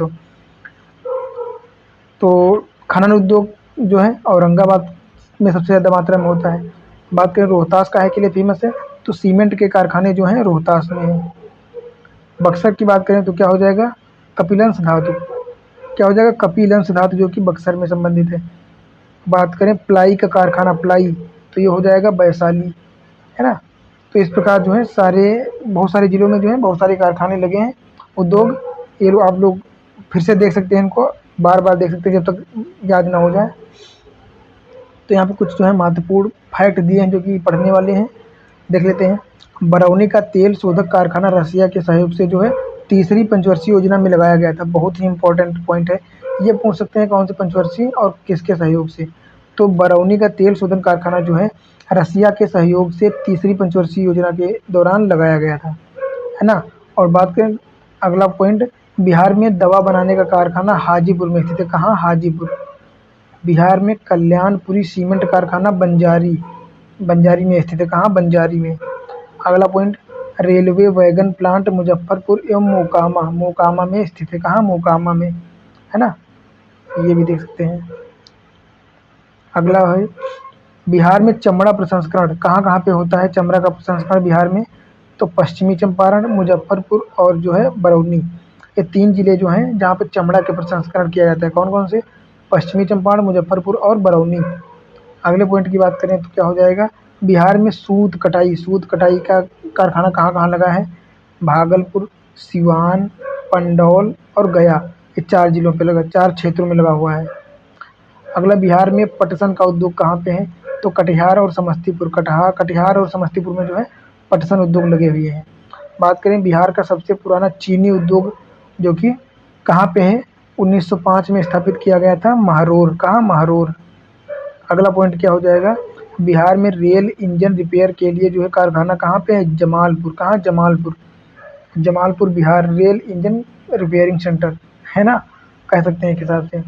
तो खनन उद्योग जो है औरंगाबाद में सबसे ज़्यादा मात्रा में होता है। बात करें रोहतास काहे के लिए फेमस है? तो सीमेंट के कारखाने जो हैं रोहतास में हैं। बक्सर की बात करें तो क्या हो जाएगा? कपिलंश धातु। क्या हो जाएगा? कपिलंश धातु, जो कि बक्सर में संबंधित है। बात करें प्लाई का कारखाना, प्लाई, तो ये हो जाएगा वैशाली, है ना। तो इस प्रकार जो है बहुत सारे ज़िलों में जो है बहुत सारे कारखाने लगे हैं, उद्योग। ये आप लोग फिर से देख सकते हैं, इनको बार बार देख सकते हैं जब तक याद ना हो जाए। तो यहाँ पे कुछ जो है महत्वपूर्ण फैक्ट दिए हैं जो कि पढ़ने वाले हैं, देख लेते हैं। बरौनी का तेल शोधक कारखाना रसिया के सहयोग से जो है तीसरी पंचवर्षीय योजना में लगाया गया था। बहुत ही इंपॉर्टेंट पॉइंट है, ये पूछ सकते हैं कौन सी पंचवर्षीय और किसके सहयोग से। तो बरौनी का तेल शोधन कारखाना जो है रसिया के सहयोग से तीसरी पंचवर्षीय योजना के दौरान लगाया गया था, है ना। और बात करें अगला पॉइंट, बिहार में दवा बनाने का कारखाना हाजीपुर में स्थित है। कहाँ? हाजीपुर। बिहार में कल्याणपुरी सीमेंट कारखाना बंजारी, बंजारी में स्थित है। कहाँ? बंजारी में। अगला point, railway wagon plant Muzaffarpur एवं मोकामा, मोकामा में स्थित है। कहाँ? मोकामा में, है ना। ये भी देख सकते हैं। अगला है बिहार में चमड़ा प्रसंस्करण कहाँ कहाँ पे होता है? चमड़ा का प्रसंस्करण बिहार में, तो पश्चिमी चंपारण, मुजफ्फरपुर और जो है बरौनी, ये 3 ज़िले जो हैं जहाँ पे चमड़ा के प्रसंस्करण किया जाता है। कौन कौन से? पश्चिमी चंपारण, मुजफ्फरपुर और बरौनी। अगले पॉइंट की बात करें तो क्या हो जाएगा? बिहार में सूत कटाई का कारखाना कहाँ कहाँ लगा है? भागलपुर, सिवान, पंडौल और गया, ये 4 ज़िलों पे लगा, 4 क्षेत्रों में लगा हुआ है। अगला, बिहार में पटसन का उद्योग कहाँ पे है? तो कटिहार और समस्तीपुर, कटिहार और समस्तीपुर में जो है पटसन उद्योग लगे हुए हैं। बात करें बिहार का सबसे पुराना चीनी उद्योग जो कि कहाँ पे है? 1905 में स्थापित किया गया था, महरौर। कहाँ? महरौर। अगला पॉइंट क्या हो जाएगा? बिहार में रेल इंजन रिपेयर के लिए जो है कारखाना कहाँ पे है? जमालपुर। कहाँ? Jamalpur. Jamalpur Bihar rail engine repairing centre, है ना, कह सकते हैं एक हिसाब से।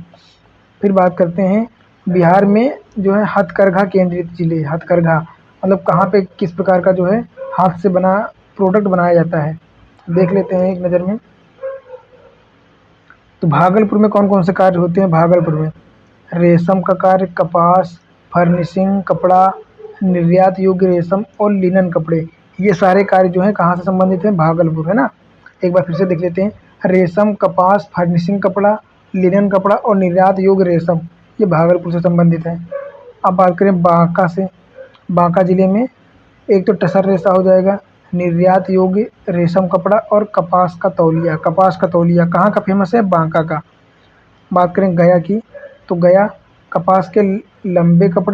फिर बात करते हैं बिहार में जो है हथकरघा केंद्रित जिले, हथकरघा मतलब कहाँ पे किस प्रकार का जो है हाथ से बना प्रोडक्ट बनाया जाता है, देख लेते हैं एक नज़र में। तो भागलपुर में कौन कौन से कार्य होते हैं? भागलपुर में रेशम का कार्य, कपास, फर्निशिंग, कपड़ा, निर्यात योग्य रेशम और लिनन कपड़े, ये सारे कार्य जो हैं कहाँ से संबंधित हैं? भागलपुर, है ना। एक बार फिर से देख लेते हैं, रेशम, कपास, फर्निशिंग कपड़ा, लिनन कपड़ा और निर्यात योग्य रेशम, ये भागलपुर से संबंधित है। अब बात करें बांका से, बांका जिले में एक तो टसर रेशा हो जाएगा, निर्यात योग्य रेशम कपड़ा और कपास का तौलिया, कपास का तौलिया कहाँ का फेमस है? बांका का। बात करें गया की, तो गया कपास के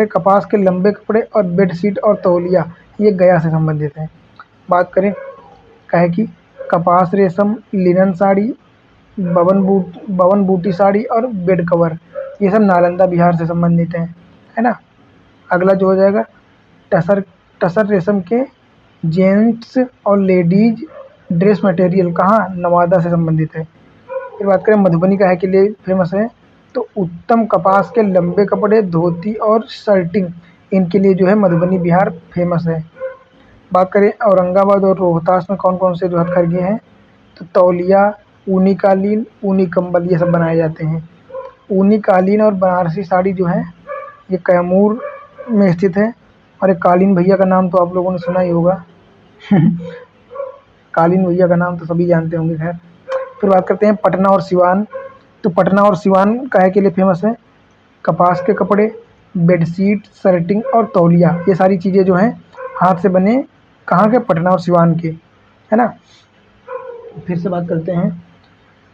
कपास के लंबे कपड़े और बेडशीट और तौलिया, ये गया से संबंधित है। बात करें कहे की कपास रेशम, लिनन साड़ी, बवन बूटी साड़ी और बेड कवर, ये सब नालंदा बिहार से संबंधित है ना। अगला जो हो जाएगा टसर, टसर रेशम के जेंट्स और लेडीज ड्रेस मटेरियल कहाँ? नवादा से संबंधित है। फिर बात करें मधुबनी काहे के लिए फेमस है? तो उत्तम कपास के लंबे कपड़े, धोती और शर्टिंग, इनके लिए जो है मधुबनी बिहार फेमस है। बात करें औरंगाबाद और रोहतास में कौन कौन से जो हथकरघे हैं? तो तौलिया, ऊनी कालीन, ऊनी कंबल, ये सब बनाए जाते हैं। ऊनी कालीन और बनारसी साड़ी जो है ये कैमूर में स्थित है। और एक कालीन भैया का नाम तो आप लोगों ने सुना ही होगा कालीन भैया का नाम तो सभी जानते होंगे। खैर, फिर बात करते हैं पटना और सिवान। तो पटना और सिवान काहे के लिए फेमस है? कपास के कपड़े, बेडशीट, शर्टिंग और तौलिया, ये सारी चीज़ें जो हैं हाथ से बने, कहाँ के? पटना और सिवान के, है ना। फिर से बात करते हैं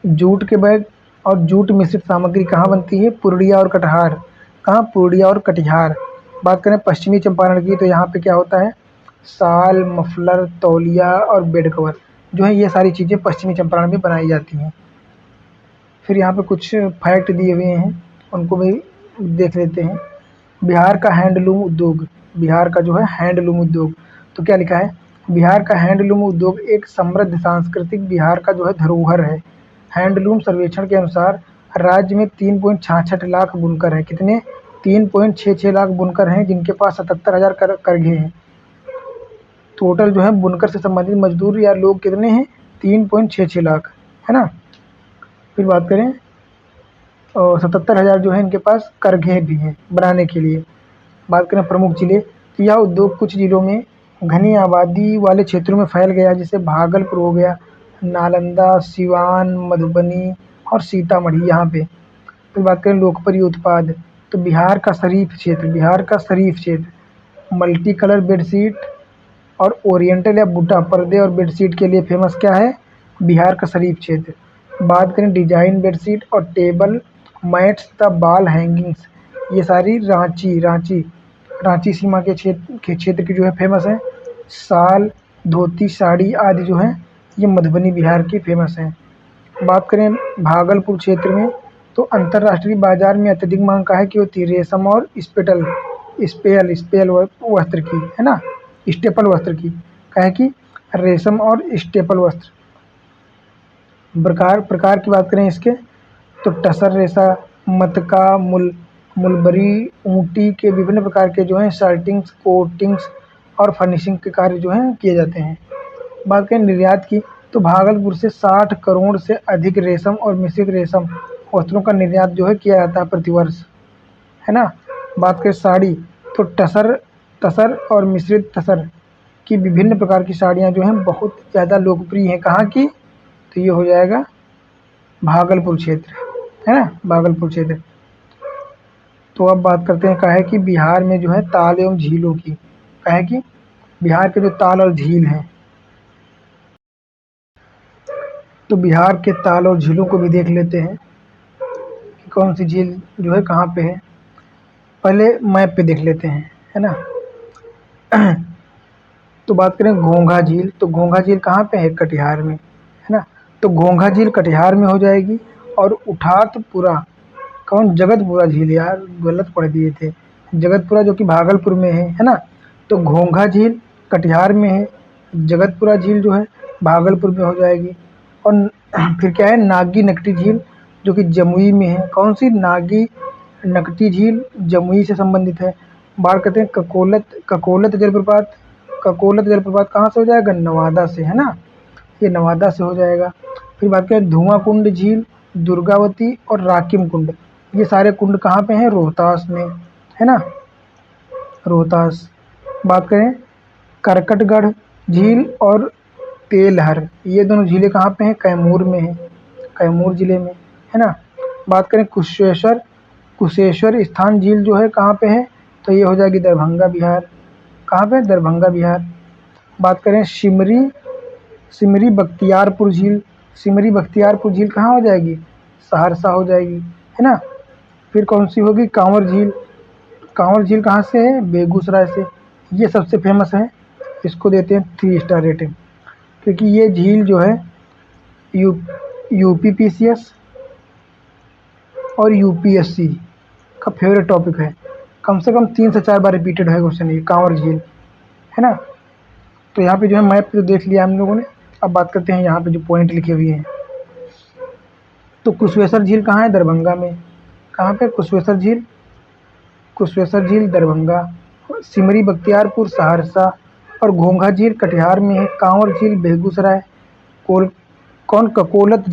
जूट के बैग, और जूट मिश्रित सामग्री कहाँ बनती है? पूर्णिया और कटिहार। कहाँ? पूर्णिया और कटिहार। बात करें पश्चिमी चंपारण की, तो यहाँ पे क्या होता है? शाल, मफलर, तौलिया और बेड कवर जो है, ये सारी चीज़ें पश्चिमी चंपारण में बनाई जाती हैं। फिर यहाँ पे कुछ फैक्ट दिए हुए हैं, उनको भी देख लेते हैं। बिहार का हैंडलूम उद्योग, बिहार का जो है हैंडलूम उद्योग, तो क्या लिखा है? बिहार का हैंडलूम उद्योग एक समृद्ध सांस्कृतिक बिहार का जो है धरोहर है। हैंडलूम सर्वेक्षण के अनुसार राज्य में 3.66 लाख बुनकर हैं। कितने? 3.66 लाख बुनकर हैं, जिनके पास 77,000 करघे हैं। टोटल जो है बुनकर से संबंधित मजदूर या लोग कितने हैं? 3.66 लाख, है ना। फिर बात करें, और 77,000 जो है इनके पास करघे भी हैं बनाने के लिए। बात करें प्रमुख जिले, तो यह उद्योग कुछ जिलों में घनी आबादी वाले क्षेत्रों में फैल गया, जैसे भागलपुर हो गया, नालंदा, सिवान, मधुबनी और सीतामढ़ी यहाँ पे। फिर बात करें लोकप्रिय उत्पाद, तो बिहार का शरीफ क्षेत्र, बिहार का शरीफ क्षेत्र मल्टी कलर बेडशीट और ओरिएंटल या बूटा पर्दे और बेडशीट के लिए फेमस क्या है? बिहार का शरीफ क्षेत्र। बात करें डिजाइन बेडशीट और टेबल मैट्स तथा बाल हैंगिंग्स, ये सारी रांची रांची रांची सीमा के क्षेत्र की जो है फेमस है। शाल, धोती, साड़ी आदि जो है ये मधुबनी बिहार की फेमस हैं। बात करें भागलपुर क्षेत्र में, तो अंतर्राष्ट्रीय बाजार में अत्यधिक मांग काहे की होती है? रेशम और स्पेल वस्त्र की, है ना, स्टेपल वस्त्र की। काहे की? रेशम और स्टेपल वस्त्र। प्रकार प्रकार की बात करें इसके, तो टसर रेशा, मटका, मुलबरी, ऊँटी के विभिन्न प्रकार के जो हैं शर्टिंग्स, कोटिंग्स और फर्निशिंग के कार्य जो हैं किए जाते हैं। बात करें निर्यात की, तो भागलपुर से 60 करोड़ से अधिक रेशम और मिश्रित रेशम वस्त्रों का निर्यात जो है किया जाता है प्रतिवर्ष, है ना। बात करें साड़ी, तो टसर तसर और मिश्रित तसर की विभिन्न प्रकार की साड़ियाँ जो हैं बहुत ज़्यादा लोकप्रिय हैं। कहाँ की? तो ये हो जाएगा भागलपुर क्षेत्र, है ना, भागलपुर क्षेत्र। तो अब बात करते हैं काहे कि बिहार में जो है ताल एवं झीलों की। काहे कि बिहार के जो ताल और झील हैं, तो बिहार के ताल और झीलों को भी देख लेते हैं कि कौन सी झील जो है कहाँ पे है। पहले मैप पे देख लेते हैं, है ना। तो बात करें घोंघा झील, तो घोंघा झील कहाँ पे है? कटिहार में, है ना। तो घोंघा झील कटिहार में हो जाएगी। और उठातपुरा, कौन? जगतपुरा झील, यार गलत पढ़ दिए थे। जगतपुरा जो कि भागलपुर में है ना। तो घोंघा झील कटिहार में है, जगतपुरा झील जो है भागलपुर में हो जाएगी। और फिर क्या है? नागी नकटी झील जो कि जमुई में है। कौन सी? नागी नकटी झील जमुई से संबंधित है। बात करते हैं ककोलत जलप्रपात, ककोलत जलप्रपात कहाँ से हो जाएगा? नवादा से, है ना, ये नवादा से हो जाएगा। फिर बात करें धुआं कुंड झील, दुर्गावती और राकिम कुंड, ये सारे कुंड कहाँ पे हैं? रोहतास में, है ना, रोहतास। बात करें करकटगढ़ झील और तेलहर, ये दोनों झीलें कहाँ पे हैं? कैमूर में है, कैमूर जिले में, है ना। बात करें कुशेश्वर स्थान झील जो है कहाँ पे है? तो ये हो जाएगी दरभंगा बिहार। कहाँ पे? दरभंगा बिहार। बात करें सिमरी बख्तियारपुर झील, सिमरी बख्तियारपुर झील कहाँ हो जाएगी? सहरसा हो जाएगी, है ना। फिर कौन सी होगी? कांवर झील, कांवर झील कहाँ से है? बेगूसराय से। ये सबसे फेमस है, इसको देते हैं 3 स्टार रेटिंग, क्योंकि ये झील जो है यू यूपीपीसीएस और यूपीएससी का फेवरेट टॉपिक है। कम से कम 3 से 4 बार रिपीटेड है क्वेश्चन ये कांवर झील, है ना। तो यहाँ पे जो है मैप तो देख लिया हम लोगों ने। अब बात करते हैं यहाँ पे जो पॉइंट लिखे हुए हैं। तो कुशवेश्वर झील कहाँ है? दरभंगा में। कहाँ पे? कुशवेश्वर झील, कुशवेश्वर झील दरभंगा, सिमरी बख्तियारपुर सहरसा और घोंघा झील कटिहार में है। कांवर झील बेगूसराय, कोल कौन? ककोलत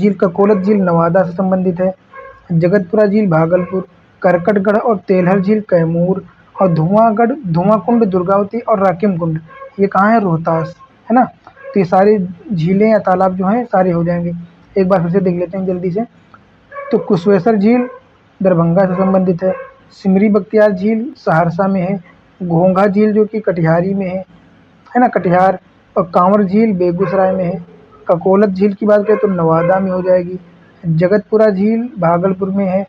झील नवादा से संबंधित है। जगतपुरा झील भागलपुर, करकटगढ़ और तेलहर झील कैमूर और धुआं कुंड दुर्गावती और राकिम कुंड ये कहाँ है? रोहतास, है ना। तो ये सारी झीलें या तालाब जो हैं सारे हो जाएंगे। एक बार फिर से देख लेते हैं जल्दी से। तो कुशवेश्वर झील दरभंगा से संबंधित है, सिमरी बख्तियार झील सहरसा में है, घोंघा झील जो कि कटिहारी में है ना, कटिहार, और कांवर झील बेगूसराय में है। ककोलत झील की बात करें तो नवादा में हो जाएगी। जगतपुरा झील भागलपुर में है।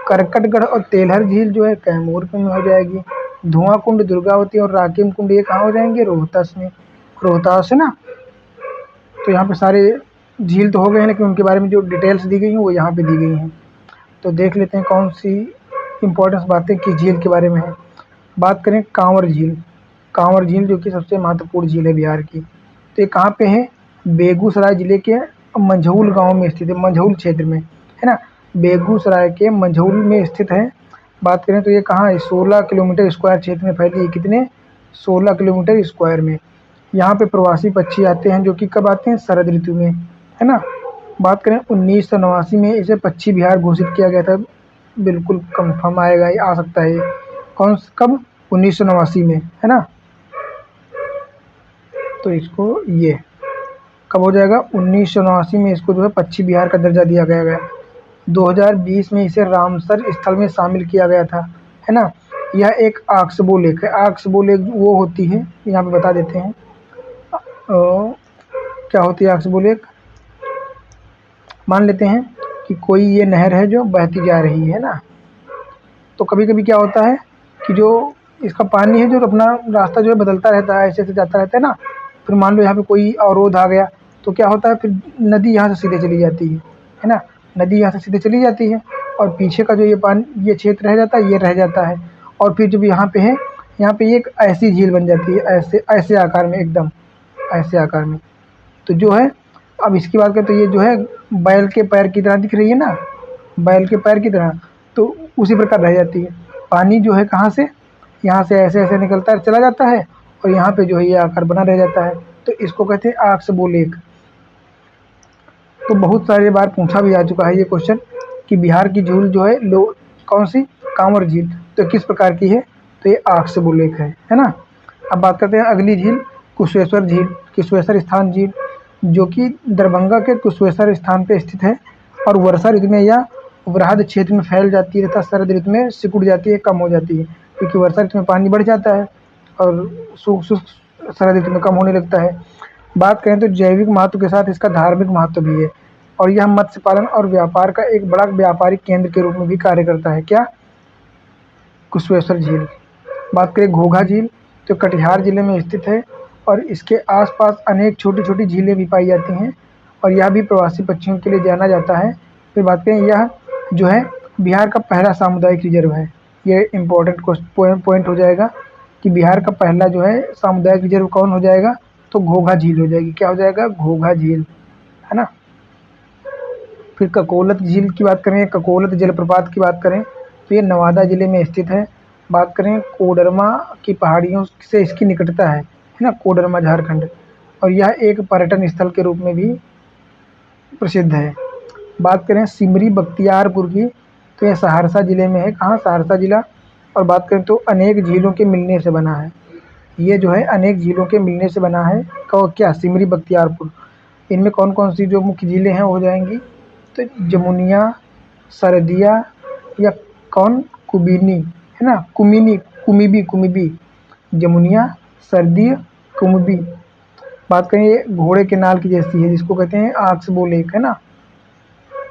करकटगढ़ और तेलहर झील जो है कैमूर में हो जाएगी। धुआं कुंड, दुर्गावती और राकिम कुंड ये कहाँ हो जाएंगे? रोहतास में। रोहतास है ना। तो यहाँ पे सारे झील तो हो गए हैं, लेकिन उनके बारे में जो डिटेल्स दी गई हैं वो यहाँ पे दी गई हैं। तो देख लेते हैं कौन सी इम्पोर्टेंस बातें किस झील के बारे में है। बात करें कांवर झील। कांवर झील जो कि सबसे महत्वपूर्ण झील है बिहार की। तो ये कहाँ पे है? बेगूसराय जिले के मंझौल गांव में स्थित है, मंझौल क्षेत्र में, है ना। बेगूसराय के मंझौल में स्थित है। बात करें तो ये कहाँ है? 16 किलोमीटर स्क्वायर क्षेत्र में फैली है। कितने? 16 किलोमीटर स्क्वायर में। यहाँ पे प्रवासी पक्षी आते हैं, जो कि कब आते हैं? शरद ऋतु में, है ना। बात करें 1989 में इसे पक्षी विहार घोषित किया गया था। बिल्कुल कंफर्म आएगा, ये आ सकता है। कौन कब? 1989 में, है ना। तो इसको ये कब हो जाएगा? 1989 में इसको जो है पक्षी विहार का दर्जा दिया गया। 2020 में इसे रामसर स्थल में शामिल किया गया था, है ना। यह एक आक्सबो लेक है। आक्सबो लेक वो होती है, यहाँ पे बता देते हैं क्या होती है आक्सबो लेक। मान लेते हैं कि कोई ये नहर है जो बहती जा रही है ना। तो कभी कभी क्या होता है कि जो इसका पानी है जो अपना रास्ता जो है बदलता रहता है, ऐसे ऐसे जाता रहता है ना। फिर मान लो यहाँ पे कोई अवरोध आ गया, तो क्या होता है, फिर नदी यहाँ से सीधे चली जाती है ना। नदी यहाँ से सीधे चली जाती है और पीछे का जो ये पानी, ये क्षेत्र रह जाता है, ये रह जाता है। और फिर जब यहाँ पे है, यहाँ पे ये एक ऐसी झील बन जाती है, ऐसे ऐसे आकार में, एकदम ऐसे आकार में। तो जो है, अब इसकी बात करें तो ये जो है बैल के पैर की तरह दिख रही है ना, बैल के पैर की तरह। तो उसी प्रकार रह जाती है। पानी जो है कहाँ से? यहाँ से ऐसे ऐसे निकलता है, चला जाता है, और यहाँ पे जो है ये आकार बना रह जाता है। तो इसको कहते हैं आक्सबो लेक। तो बहुत सारी बार पूछा भी जा चुका है ये क्वेश्चन कि बिहार की झील जो है लो कौन सी? कांवर झील। तो किस प्रकार की है? तो ये आक्सबो लेक है ना। अब बात करते हैं अगली झील, कुशेश्वर झील, कुशेश्वर स्थान झील, जो कि दरभंगा के कुशेश्वर स्थान पे स्थित है। और वर्षा ऋतु में यह वृहद क्षेत्र में फैल जाती है तथा शरद ऋतु में सिकुड़ जाती है, कम हो जाती है। क्योंकि वर्षा ऋतु में पानी बढ़ जाता है और शरद ऋतु में कम होने लगता है। बात करें तो जैविक महत्व के साथ इसका धार्मिक महत्व भी है। और यह मत्स्य पालन और व्यापार का एक बड़ा व्यापारिक केंद्र के रूप में भी कार्य करता है। क्या? कुशेश्वर झील। बात करें घोघा झील, तो कटिहार जिले में स्थित है और इसके आसपास अनेक छोटी छोटी झीलें भी पाई जाती हैं और यह भी प्रवासी पक्षियों के लिए जाना जाता है। फिर बात करें, यह जो है बिहार का पहला सामुदायिक रिजर्व है। ये इम्पोर्टेंट पॉइंट हो जाएगा कि बिहार का पहला जो है सामुदायिक रिजर्व कौन हो जाएगा? तो घोघा झील हो जाएगी। क्या हो जाएगा? घोघा झील, है ना। फिर ककोलत झील की बात करें, ककोलत जलप्रपात की बात करें, तो ये नवादा जिले में स्थित है। बात करें कोडरमा की पहाड़ियों से इसकी निकटता है ना, कोडरमा झारखंड। और यह एक पर्यटन स्थल के रूप में भी प्रसिद्ध है। बात करें सिमरी बख्तियारपुर की, तो यह सहरसा जिले में है। कहाँ? सहरसा जिला। और बात करें तो अनेक झीलों के मिलने से बना है। ये जो है अनेक झीलों के मिलने से बना है। क्या? सिमरी बख्तियारपुर। इनमें कौन कौन सी जो मुख्य झीलें हैं हो जाएंगी? तो जमुनिया, सरदिया, या कौन? कुबिनी, है ना, कुमिनी, कुमिबी, कुमिबी, जमुनिया, सरदी, कुमिबी। बात करें ये घोड़े के नाल की जैसी है, जिसको कहते हैं आक्सबो लेक, है ना।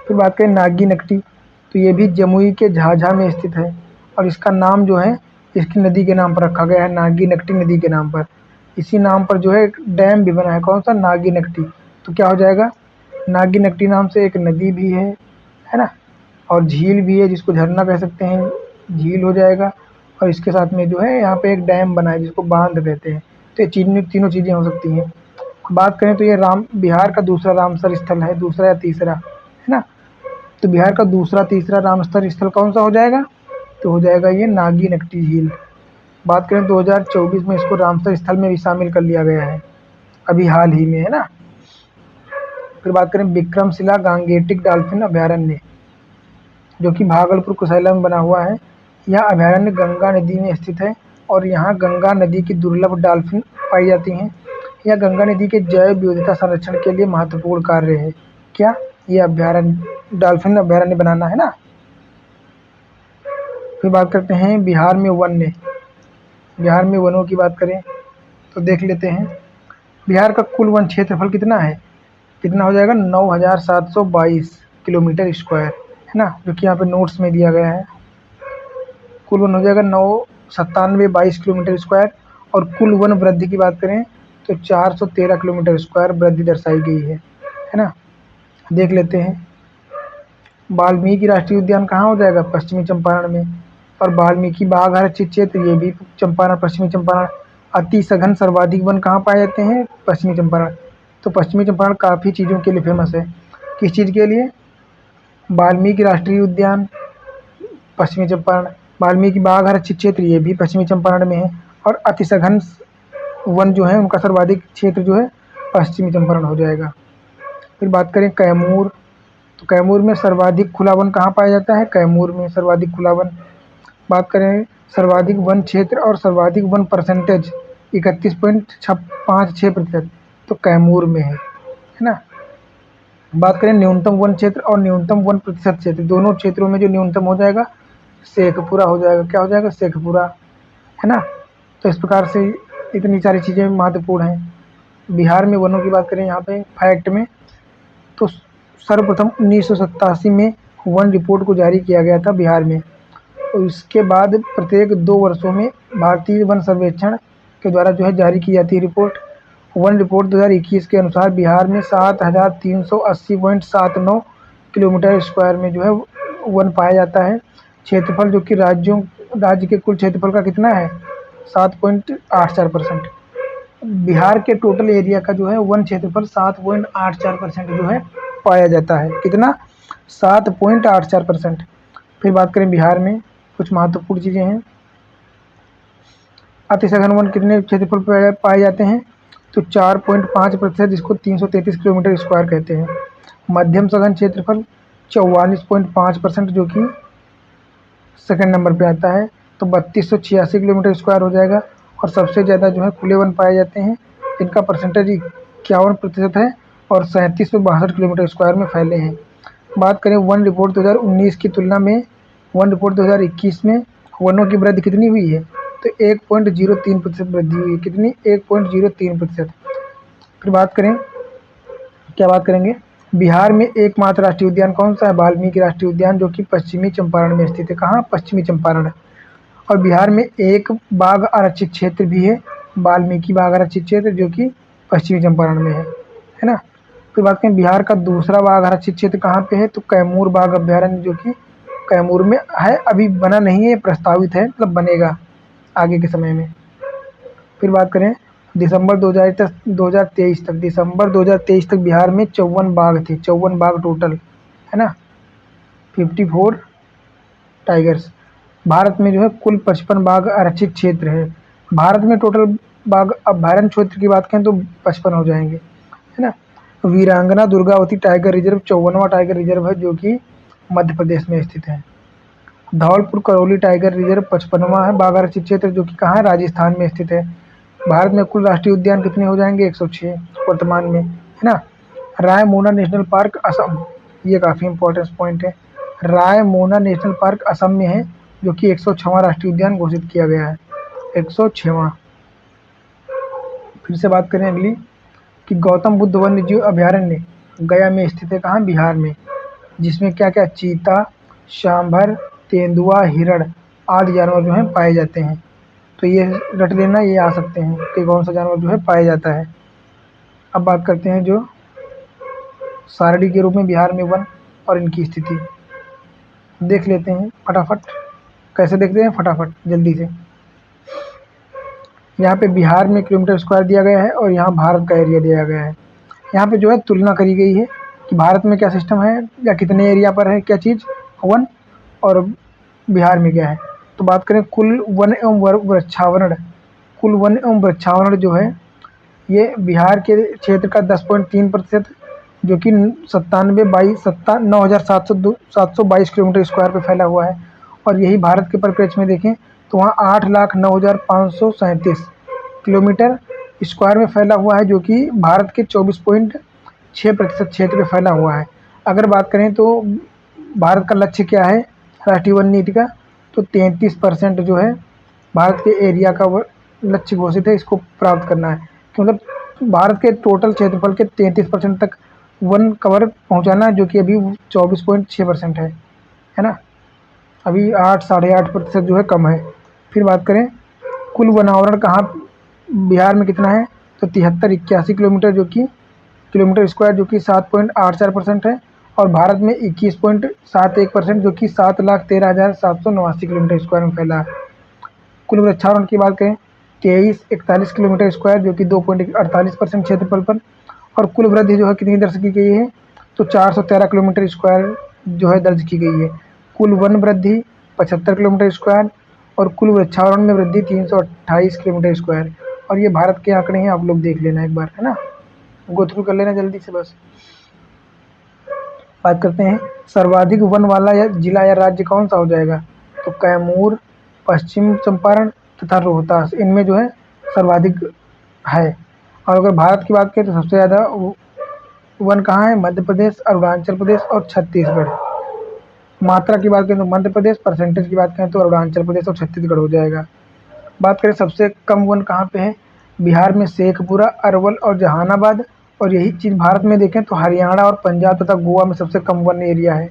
फिर बात करें नागी नकटी, तो ये भी जमुई के झाझा में स्थित है और इसका नाम जो है इसकी नदी के नाम पर रखा गया है, नागी नकटी नदी के नाम पर। इसी नाम पर जो है एक डैम भी बना है, कौन सा? नागी नकटी। तो क्या हो जाएगा? नागी नकटी नाम से एक नदी भी है ना, और झील भी है, जिसको झरना कह सकते हैं, झील हो जाएगा। और इसके साथ में जो है यहाँ पे एक डैम बना है जिसको बांध कहते हैं। तो ये तीनों चीज़ें हो सकती हैं। बात करें तो ये बिहार का दूसरा रामसर स्थल है, दूसरा या तीसरा, है ना। तो बिहार का दूसरा तीसरा रामसर स्थल कौन सा हो जाएगा? तो हो जाएगा ये नागी नकटी झील। बात करें 2024 में इसको रामसर स्थल में भी शामिल कर लिया गया है, अभी हाल ही में, है ना। फिर बात करें विक्रमशिला गांगेटिक डॉल्फिन अभयारण्य, जो कि भागलपुर कुशेला में बना हुआ है। यह अभयारण्य गंगा नदी में स्थित है और यहाँ गंगा नदी की दुर्लभ डॉल्फिन पाई जाती हैं। यह गंगा नदी के जैव विविधता संरक्षण के लिए महत्वपूर्ण कार्य है। क्या? ये अभयारण्य, डॉल्फिन अभयारण्य बनाना, है ना। फिर बात करते हैं बिहार में वन्य, बिहार में वनों की बात करें तो देख लेते हैं। बिहार का कुल वन क्षेत्रफल कितना है? कितना हो जाएगा? 9,722 किलोमीटर स्क्वायर, है ना, जो कि यहाँ पे नोट्स में दिया गया है। कुल वन हो जाएगा 997 किलोमीटर स्क्वायर, और कुल वन वृद्धि की बात करें तो 413 किलोमीटर स्क्वायर वृद्धि दर्शाई गई है ना। देख लेते हैं, वाल्मीकि राष्ट्रीय उद्यान कहाँ हो जाएगा, पश्चिमी चंपारण में, और वाल्मीकि बाघ आरक्षित क्षेत्र ये भी चंपारण, पश्चिमी चंपारण। अति सघन सर्वाधिक वन कहाँ पाए जाते हैं, पश्चिमी चंपारण। तो पश्चिमी चंपारण काफ़ी चीज़ों के लिए फेमस है। किस चीज़ के लिए, वाल्मीकि राष्ट्रीय उद्यान पश्चिमी चंपारण, वाल्मीकि बाघ आरक्षित क्षेत्र ये भी पश्चिमी चंपारण में है, और अति सघन वन जो है उनका सर्वाधिक क्षेत्र जो है पश्चिमी चंपारण हो जाएगा। फिर बात करें कैमूर, तो कैमूर में सर्वाधिक खुला वन कहाँ पाया जाता है, कैमूर में सर्वाधिक खुला वन। बात करें सर्वाधिक वन क्षेत्र और सर्वाधिक वन परसेंटेज 31.56%, तो कैमूर में है ना। बात करें न्यूनतम वन क्षेत्र और न्यूनतम वन प्रतिशत क्षेत्र, दोनों क्षेत्रों में जो न्यूनतम हो जाएगा शेखपुरा हो जाएगा। क्या हो जाएगा, शेखपुरा, है ना। तो इस प्रकार से इतनी सारी चीज़ें महत्वपूर्ण हैं। बिहार में वनों की बात करें यहाँ पे फैक्ट में, तो सर्वप्रथम 1987 में वन रिपोर्ट को जारी किया गया था बिहार में, और इसके बाद प्रत्येक 2 वर्षों में भारतीय वन सर्वेक्षण के द्वारा जो है जारी की जाती है रिपोर्ट। वन रिपोर्ट 2021 के अनुसार बिहार में 7380.79 किलोमीटर स्क्वायर में जो है वन पाया जाता है। क्षेत्रफल जो कि राज्य के कुल क्षेत्रफल का कितना है, 7.84%। बिहार के टोटल एरिया का जो है वन क्षेत्रफल 7.84% जो है पाया जाता है। कितना, 7.84%। फिर बात करें बिहार में कुछ महत्वपूर्ण चीज़ें हैं। अतिसघन वन कितने क्षेत्रफल पर पाए जाते हैं, तो 4.5%, जिसको 333 किलोमीटर स्क्वायर कहते हैं। मध्यम सघन क्षेत्रफल 44.5%, जो कि सेकंड नंबर पे आता है, तो 3286 किलोमीटर स्क्वायर हो जाएगा। और सबसे ज़्यादा जो है खुले वन पाए जाते हैं, इनका परसेंटेज 51% है, और 3762 किलोमीटर स्क्वायर में फैले हैं। बात करें वन रिपोर्ट 2019 की तुलना में वन रिपोर्ट 2021 में वनों की वृद्धि कितनी हुई है, तो 1.03% वृद्धि हुई है। कितनी, 1.03%। फिर बात करें, क्या बात करेंगे, बिहार में एकमात्र राष्ट्रीय उद्यान कौन सा है, वाल्मीकि राष्ट्रीय उद्यान, जो कि पश्चिमी चंपारण में स्थित है। कहाँ, पश्चिमी चंपारण। और बिहार में एक बाघ आरक्षित क्षेत्र भी है, वाल्मीकि बाघ आरक्षित क्षेत्र, जो कि पश्चिमी चंपारण में है ना। फिर बात करें बिहार का दूसरा बाघ आरक्षित क्षेत्र कहाँ पे है, तो कैमूर बाघ अभ्यारण्य, जो कि कैमूर में है, अभी बना नहीं है, प्रस्तावित है, मतलब बनेगा आगे के समय में। फिर बात करें दिसंबर 2023 तक, दिसंबर 2023 तक बिहार में 54 बाघ थे, 54 बाघ टोटल, है ना, 54 टाइगर्स। भारत में जो है कुल 55 बाघ आरक्षित क्षेत्र है। भारत में टोटल बाघ अभ्यारण्य क्षेत्र की बात करें तो 55 हो जाएंगे, है ना। वीरांगना दुर्गावती टाइगर रिजर्व 54वां टाइगर रिजर्व है, जो कि मध्य प्रदेश में स्थित है। धौलपुर करौली टाइगर रिजर्व 55वां है बाघ आरक्षित क्षेत्र, जो कि कहाँ है, राजस्थान में स्थित है। भारत में कुल राष्ट्रीय उद्यान कितने हो जाएंगे, 106 वर्तमान में, है ना। रायमोना नेशनल पार्क असम, ये काफ़ी इंपॉर्टेंट पॉइंट है। रायमोना नेशनल पार्क असम में है, जो कि 106वां राष्ट्रीय उद्यान घोषित किया गया है, 106वां। फिर से बात करें अगली, कि गौतम बुद्ध वन्य जीव अभ्यारण्य गया में स्थित है, कहाँ, बिहार में, जिसमें क्या क्या चीता, सांभर, तेंदुआ, हिरण आदि जानवर जो है पाए जाते हैं। तो ये रट लेना, ये आ सकते हैं कि कौन सा जानवर जो है पाया जाता है। अब बात करते हैं जो सारणी के रूप में बिहार में वन और इनकी स्थिति देख लेते हैं फटाफट। कैसे देखते हैं, फटाफट जल्दी से। यहाँ पे बिहार में किलोमीटर स्क्वायर दिया गया है, और यहाँ भारत का एरिया दिया गया है। यहाँ पे जो है तुलना करी गई है कि भारत में क्या सिस्टम है, या कितने एरिया पर है क्या चीज़, वन, और बिहार में क्या है। तो बात करें कुल वन एवं वृक्षावरण, कुल वन एवं वृक्षावरण जो है ये बिहार के क्षेत्र का 10.3%, जो कि 9,722 किलोमीटर स्क्वायर पे फैला हुआ है। और यही भारत के परिप्रेक्ष्य में देखें तो वहाँ 8,09,537 किलोमीटर स्क्वायर में फैला हुआ है, जो कि भारत के 24.6% क्षेत्र में फैला हुआ है। अगर बात करें तो भारत का लक्ष्य क्या है राष्ट्रीय वन नीति का, तो 33% जो है भारत के एरिया का लक्ष्य घोषित है, इसको प्राप्त करना है। कि मतलब भारत के टोटल क्षेत्रफल के 33% तक वन कवर पहुँचाना, जो कि अभी 24.6% है ना। अभी 8 साढ़े 8% जो है कम है। फिर बात करें कुल वन आवरण कहाँ बिहार में कितना है, तो 7381 किलोमीटर जो कि किलोमीटर स्क्वायर, जो कि 7.84% है। और भारत में 21.71%, जो कि 7,13,789 किलोमीटर स्क्वायर में फैला है। कुल वृक्षारोपण की बात करें 2341 किलोमीटर स्क्वायर, जो कि 2.48% क्षेत्रफल पर। और कुल वृद्धि जो है कितनी दर्ज की गई है, तो 413 किलोमीटर स्क्वायर जो है दर्ज की गई है। कुल वन वृद्धि 75 किलोमीटर स्क्वायर, और कुल वृक्षारोपण में वृद्धि 328 किलोमीटर स्क्वायर। और ये भारत के आंकड़े हैं, आप लोग देख लेना एक बार, है ना, गो थ्रू कर लेना जल्दी से बस। बात करते हैं सर्वाधिक वन वाला या जिला या राज्य कौन सा हो जाएगा, तो कैमूर, पश्चिम चंपारण तथा रोहतास, इनमें जो है सर्वाधिक है। और अगर भारत की बात करें तो सबसे ज़्यादा वन कहाँ है, मध्य प्रदेश, अरुणाचल प्रदेश और छत्तीसगढ़। मात्रा की बात करें तो मध्य प्रदेश, परसेंटेज की बात करें तो अरुणाचल प्रदेश और छत्तीसगढ़ हो जाएगा। बात करें सबसे कम वन कहाँ पे है, बिहार में शेखपुरा, अरवल और जहानाबाद। और यही चीज़ भारत में देखें तो हरियाणा और पंजाब तथा गोवा में सबसे कम वन एरिया है।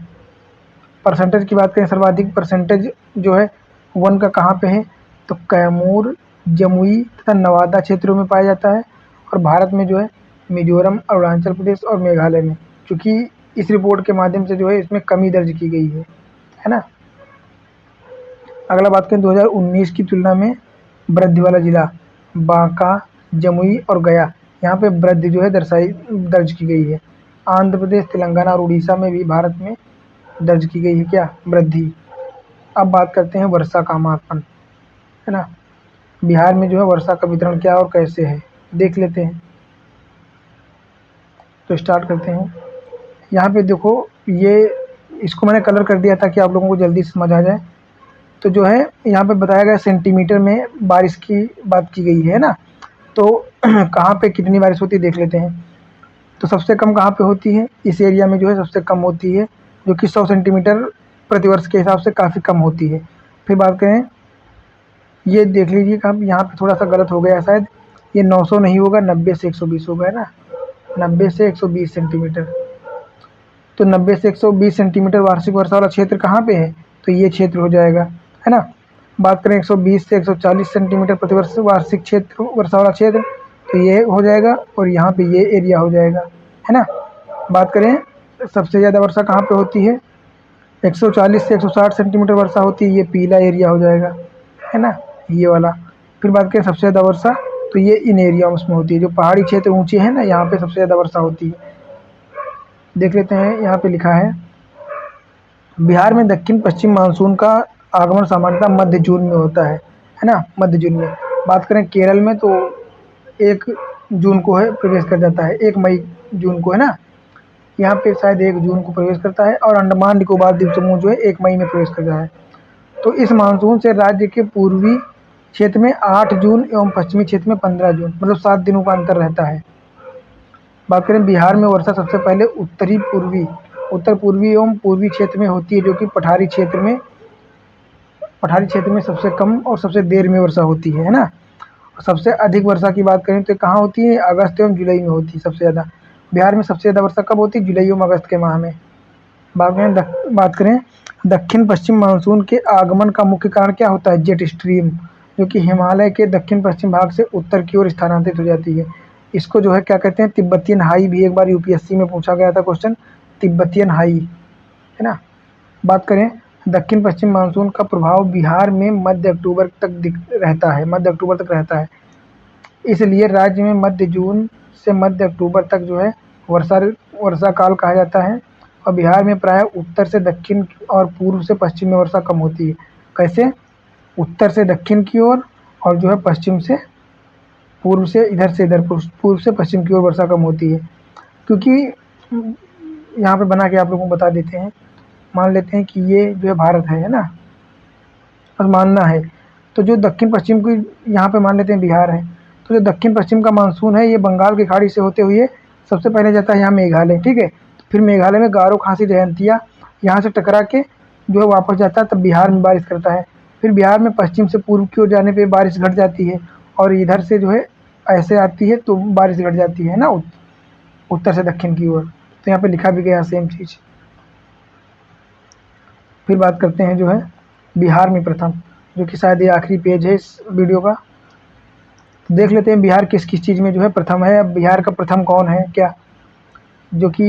परसेंटेज की बात करें सर्वाधिक परसेंटेज जो है वन का कहाँ पे है, तो कैमूर, जमुई तथा नवादा क्षेत्रों में पाया जाता है। और भारत में जो है मिजोरम, अरुणाचल प्रदेश और मेघालय में, क्योंकि इस रिपोर्ट के माध्यम से जो है इसमें कमी दर्ज की गई है ना। अगला बात करें 2019 की तुलना में वृद्धि वाला जिला, बांका, जमुई और गया, यहाँ पे वृद्धि जो है दर्ज की गई है। आंध्र प्रदेश, तेलंगाना और उड़ीसा में भी भारत में दर्ज की गई है क्या, वृद्धि। अब बात करते हैं वर्षा का मापन, है ना। बिहार में जो है वर्षा का वितरण क्या और कैसे है, देख लेते हैं। तो स्टार्ट करते हैं। यहाँ पे देखो, ये इसको मैंने कलर कर दिया था कि आप लोगों को जल्दी समझ आ जाए। तो जो है यहाँ पे बताया गया सेंटीमीटर में बारिश की बात की गई है ना। तो कहाँ पे कितनी बारिश होती है देख लेते हैं। तो सबसे कम कहाँ पे होती है, इस एरिया में जो है सबसे कम होती है, जो कि 100 सेंटीमीटर प्रतिवर्ष के हिसाब से काफ़ी कम होती है। फिर बात करें, ये देख लीजिए कहाँ यहाँ पे थोड़ा सा गलत हो गया शायद, ये 900 नहीं होगा, 90 से 120 होगा, है ना, 90 से 120 सेंटीमीटर। तो 90 से 120 सेंटीमीटर वार्षिक वर्षा वाला क्षेत्र कहाँ पे है, तो ये क्षेत्र हो जाएगा, है ना। बात करें 120 से 140 सेंटीमीटर प्रतिवर्ष वार्षिक क्षेत्र वर्षा वाला क्षेत्र, तो ये हो जाएगा, और यहाँ पे ये एरिया हो जाएगा, है ना। बात करें सबसे ज़्यादा वर्षा कहाँ पे होती है, 140 से 160 सेंटीमीटर वर्षा होती है, ये पीला एरिया हो जाएगा, है ना, ये वाला। फिर बात करें सबसे ज़्यादा वर्षा, तो ये इन एरिया में होती है, जो पहाड़ी क्षेत्र ऊंचे हैं ना, यहाँ पे सबसे ज़्यादा वर्षा होती है। देख लेते हैं, यहाँ पे लिखा है बिहार में दक्षिण पश्चिम मानसून का आगमन सामान्यतः मध्य जून में होता है ना, मध्य जून में। बात करें केरल में तो 1 जून को है प्रवेश कर जाता है, 1 मई जून को, है ना। यहाँ पे शायद 1 जून को प्रवेश करता है, और अंडमान निकोबार द्वीप समूह जो है 1 मई में प्रवेश करता है। तो इस मानसून से राज्य के पूर्वी क्षेत्र में 8 जून एवं पश्चिमी क्षेत्र में 15 जून, मतलब 7 दिनों का अंतर रहता है। बात करें बिहार में वर्षा सबसे पहले उत्तर पूर्वी एवं पूर्वी क्षेत्र में होती है, जो कि पठारी क्षेत्र में सबसे कम और सबसे देर में वर्षा होती है ना। सबसे अधिक वर्षा की बात करें तो कहाँ होती है, अगस्त एवं जुलाई में होती है सबसे ज़्यादा। बिहार में सबसे ज़्यादा वर्षा कब होती है, जुलाई एवं अगस्त के माह में। बात करें दक्षिण पश्चिम मानसून के आगमन का मुख्य कारण क्या होता है, जेट स्ट्रीम, जो कि हिमालय के दक्षिण पश्चिम भाग से उत्तर की ओर स्थानांतरित हो जाती है। इसको जो है क्या कहते हैं, तिब्बतियन हाई, भी एक बार यूपीएससी में पूछा गया था क्वेश्चन, तिब्बतियन हाई, है ना। बात करें दक्षिण पश्चिम मानसून का प्रभाव बिहार में मध्य अक्टूबर तक रहता है। इसलिए राज्य में मध्य जून से मध्य अक्टूबर तक जो है वर्षा काल कहा जाता है। और बिहार में प्रायः उत्तर से दक्षिण और पूर्व से पश्चिम में वर्षा कम होती है। कैसे, उत्तर से दक्षिण की ओर, और जो है पश्चिम से पूर्व से इधर पूर्व से पश्चिम की ओर वर्षा कम होती है। क्योंकि यहाँ पे बना के आप लोगों को बता देते हैं, मान लेते हैं कि ये जो है भारत है ना, और मानना है तो जो दक्षिण पश्चिम की यहाँ पे मान लेते हैं बिहार है, तो जो दक्षिण पश्चिम का मानसून है ये बंगाल की खाड़ी से होते हुए सबसे पहले जाता है यहाँ मेघालय, ठीक है। फिर मेघालय में गारो, खासी, जयंतिया यहाँ से टकरा के जो है वापस जाता है, तब बिहार में बारिश करता है। फिर बिहार में पश्चिम से पूर्व की ओर जाने पे बारिश घट जाती है, और इधर से जो है ऐसे आती है तो बारिश घट जाती है ना, उत्तर से दक्षिण की ओर। तो यहाँ पे लिखा भी गया सेम चीज़। फिर बात करते हैं जो है बिहार में प्रथम, जो कि शायद ये आखिरी पेज है इस वीडियो का। तो देख लेते हैं बिहार किस किस चीज़ में जो है प्रथम है। अब बिहार का प्रथम कौन है क्या, जो कि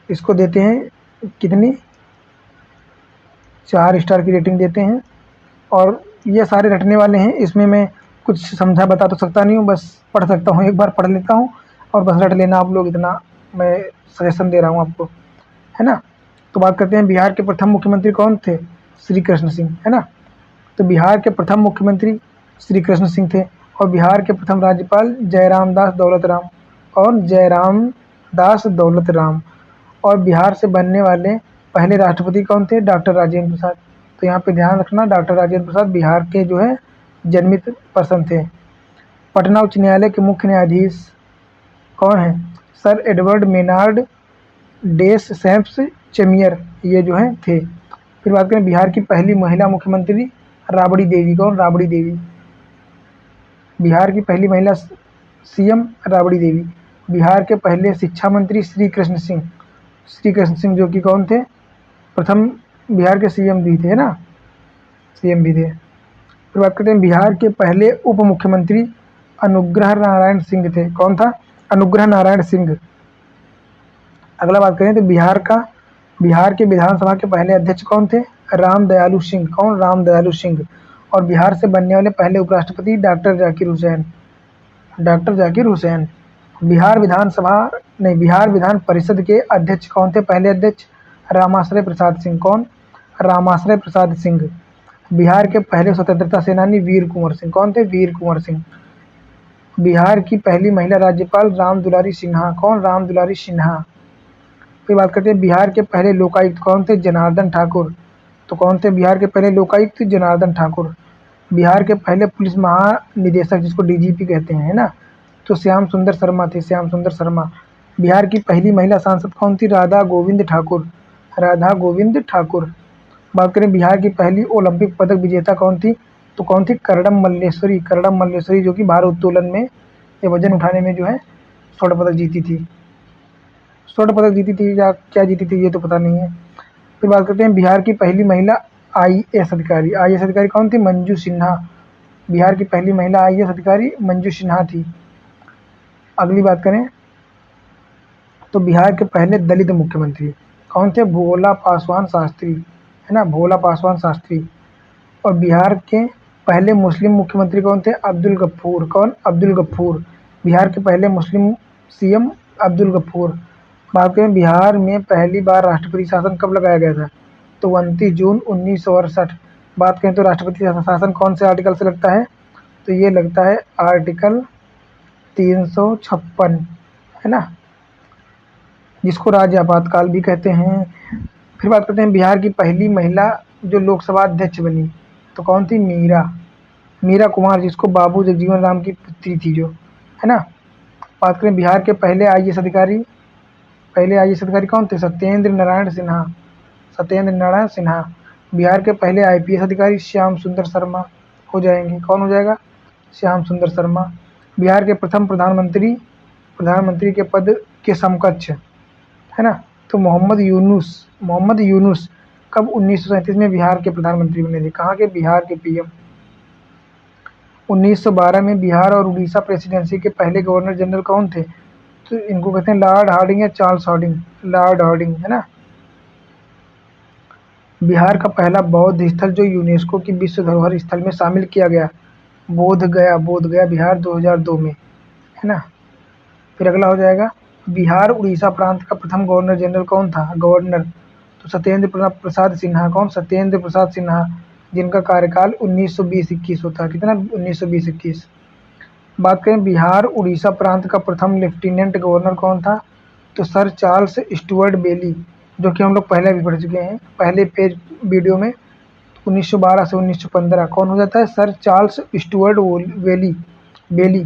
इसको देते हैं कितनी 4 स्टार की रेटिंग देते हैं। और ये सारे रटने वाले हैं, इसमें मैं कुछ समझा बता तो सकता नहीं हूँ, बस पढ़ सकता हूँ, एक बार पढ़ लेता हूँ और बस रट लेना आप लोग, इतना मैं सजेशन दे रहा हूँ आपको, है ना। तो बात करते हैं बिहार के प्रथम मुख्यमंत्री कौन थे, श्री कृष्ण सिंह, है ना। तो बिहार के प्रथम मुख्यमंत्री श्री कृष्ण सिंह थे। और बिहार के प्रथम राज्यपाल जयराम दास दौलत राम, और जयराम दास दौलत राम। और बिहार से बनने वाले पहले राष्ट्रपति कौन थे, डॉक्टर राजेंद्र प्रसाद। तो यहाँ पे ध्यान रखना, डॉक्टर राजेंद्र प्रसाद बिहार के जो है जन्मित पर्सन थे। पटना उच्च न्यायालय के मुख्य न्यायाधीश कौन है, सर एडवर्ड मेनार्ड डेस सैम्स चेमियर, ये जो है थे। फिर बात करें बिहार की पहली महिला मुख्यमंत्री राबड़ी देवी, कौन, राबड़ी देवी। बिहार की पहली महिला सीएम राबड़ी देवी। बिहार के पहले शिक्षा मंत्री श्री कृष्ण सिंह, श्री कृष्ण सिंह जो कि कौन थे, प्रथम बिहार के सीएम भी थे ना, सीएम भी थे। फिर बात करते हैं बिहार के पहले उप मुख्यमंत्री अनुग्रह नारायण सिंह थे, कौन था, अनुग्रह नारायण सिंह। अगला बात करें तो बिहार के विधानसभा के पहले अध्यक्ष कौन थे, राम दयालु सिंह, कौन, राम दयालु सिंह। और बिहार से बनने वाले पहले उपराष्ट्रपति डॉक्टर जाकिर हुसैन, डॉक्टर जाकिर हुसैन। बिहार विधान परिषद के अध्यक्ष कौन थे, पहले अध्यक्ष रामाश्रय प्रसाद सिंह, कौन, रामाश्रय प्रसाद सिंह। बिहार के पहले स्वतंत्रता सेनानी वीर कुंवर सिंह, कौन थे, वीर कुंवर सिंह। बिहार की पहली महिला राज्यपाल राम दुलारी सिन्हा, कौन, राम दुलारी सिन्हा। फिर बात करते हैं बिहार के पहले लोकायुक्त कौन थे, जनार्दन ठाकुर। तो कौन थे बिहार के पहले लोकायुक्त, जनार्दन ठाकुर। बिहार के पहले पुलिस महानिदेशक जिसको डीजीपी कहते हैं, है ना, तो श्याम सुंदर शर्मा थे, श्याम सुंदर शर्मा। बिहार की पहली महिला सांसद कौन थी, राधा गोविंद ठाकुर, राधा गोविंद ठाकुर। बात करें बिहार की पहली ओलंपिक पदक विजेता कौन थी, तो कौन थी, करडम मल्लेश्वरी, करडम मल्लेश्वरी, जो कि भारोत्तोलन में या वजन उठाने में जो है स्वर्ण पदक जीती थी, स्वर्ण पदक जीती थी या क्या जीती थी ये तो पता नहीं है। फिर बात करते हैं बिहार की पहली महिला आईएएस अधिकारी, आईएएस अधिकारी कौन थी, मंजू सिन्हा। बिहार की पहली महिला आईएएस अधिकारी मंजू सिन्हा थी। अगली बात करें तो बिहार के पहले दलित मुख्यमंत्री कौन थे, भोला पासवान शास्त्री, है ना, भोला पासवान शास्त्री। और बिहार के पहले मुस्लिम मुख्यमंत्री कौन थे, अब्दुल गफूर, कौन, अब्दुल गफूर। बिहार के पहले मुस्लिम सीएम अब्दुल गफूर। बात करें बिहार में पहली बार राष्ट्रपति शासन कब लगाया गया था, तो 29 जून 1968। बात करें तो राष्ट्रपति शासन कौन से आर्टिकल से लगता है, तो ये लगता है आर्टिकल 356, है ना, जिसको राज्य आपातकाल भी कहते हैं। फिर बात करते हैं बिहार की पहली महिला जो लोकसभा अध्यक्ष बनी, तो कौन थी, मीरा कुमार, जिसको बाबू जगजीवन राम की पुत्री थी जो, है ना। बात करें बिहार के पहले आईएएस अधिकारी कौन थे, सत्येंद्र नारायण सिन्हा, सत्येंद्र नारायण सिन्हा। बिहार के पहले आईपीएस अधिकारी श्याम सुंदर शर्मा हो जाएंगे, कौन हो जाएगा, श्याम सुंदर शर्मा। बिहार के प्रथम प्रधानमंत्री के पद के समकक्ष, है ना, तो मोहम्मद यूनुस कब 1937 में बिहार के प्रधानमंत्री बने थे, कहाँ के, बिहार के पीएम। 1912 में बिहार और उड़ीसा प्रेसिडेंसी के पहले गवर्नर जनरल कौन थे, तो इनको कहते हैं लॉर्ड हार्डिंग या चार्ल्स हार्डिंग, लॉर्ड हार्डिंग, है ना। बिहार का पहला बौद्ध स्थल जो यूनेस्को की विश्व धरोहर स्थल में शामिल किया गया, बोध गया बिहार 2002 में, है ना। फिर अगला हो जाएगा बिहार उड़ीसा प्रांत का प्रथम गवर्नर जनरल कौन था, गवर्नर, तो सत्येंद्र प्रसाद सिन्हा, कौन, सत्येंद्र प्रसाद सिन्हा, जिनका कार्यकाल 1920-21 होता है, कितना, 1920-21। बात करें बिहार उड़ीसा प्रांत का प्रथम लेफ्टिनेंट गवर्नर कौन था, तो सर चार्ल्स स्टुअर्ट बेली, जो कि हम लोग पहले भी पढ़ चुके हैं पहले पेज वीडियो में। 1912 से 1915 कौन हो जाता है, सर चार्ल्स स्टुअर्ट बेली।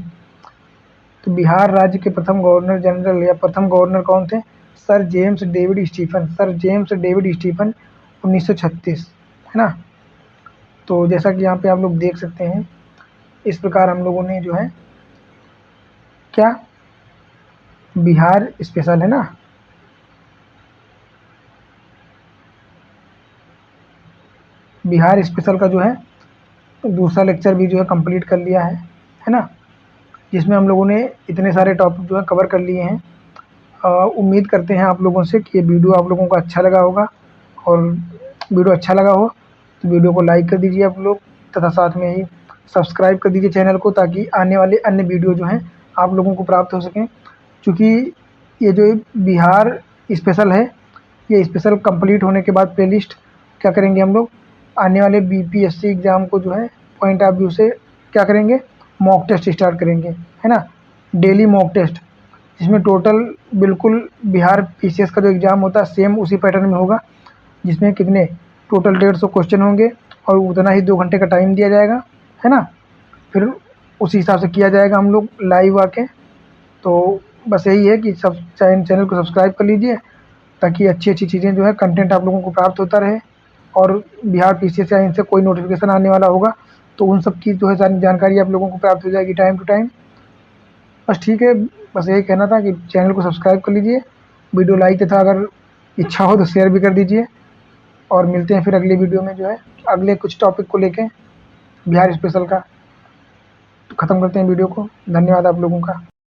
तो बिहार राज्य के प्रथम गवर्नर जनरल या प्रथम गवर्नर कौन थे, सर जेम्स डेविड स्टीफन 1936, है ना। तो जैसा कि यहाँ पे आप लोग देख सकते हैं, इस प्रकार हम लोगों ने जो है क्या, बिहार स्पेशल, है ना, बिहार स्पेशल का जो है दूसरा लेक्चर भी जो है कंप्लीट कर लिया है ना, जिसमें हम लोगों ने इतने सारे टॉपिक जो है कवर कर लिए हैं। उम्मीद करते हैं आप लोगों से कि ये वीडियो आप लोगों को अच्छा लगा होगा, और वीडियो अच्छा लगा हो तो वीडियो को लाइक कर दीजिए आप लोग, तथा साथ में ही सब्सक्राइब कर दीजिए चैनल को, ताकि आने वाले अन्य वीडियो जो हैं आप लोगों को प्राप्त हो सकें। चूँकि ये जो बिहार स्पेशल है, ये स्पेशल कंप्लीट होने के बाद प्लेलिस्ट क्या करेंगे हम लोग, आने वाले बीपीएससी एग्ज़ाम को जो है पॉइंट ऑफ व्यू से क्या करेंगे, मॉक टेस्ट स्टार्ट करेंगे, है ना। डेली मॉक टेस्ट, जिसमें टोटल बिल्कुल बिहार पीसीएस का जो एग्ज़ाम होता है सेम उसी पैटर्न में होगा, जिसमें कितने टोटल 150 क्वेश्चन होंगे और उतना ही 2 घंटे का टाइम दिया जाएगा, है ना। फिर उसी हिसाब से किया जाएगा हम लोग लाइव आके। तो बस यही है कि सब चैनल को सब्सक्राइब कर लीजिए, ताकि अच्छी-अच्छी चीज़ें जो है कंटेंट आप लोगों को प्राप्त होता रहे, और बिहार पीसीएस या इनसे कोई नोटिफिकेशन आने वाला होगा तो उन सब की जो है सारी जानकारी आप लोगों को प्राप्त हो जाएगी टाइम टू टाइम। बस ठीक है, बस यही कहना था कि चैनल को सब्सक्राइब कर लीजिए, वीडियो लाइक तथा अगर इच्छा हो तो शेयर भी कर दीजिए, और मिलते हैं फिर अगली वीडियो में जो है अगले कुछ टॉपिक को लेके बिहार स्पेशल का। तो ख़त्म करते हैं वीडियो को। धन्यवाद आप लोगों का।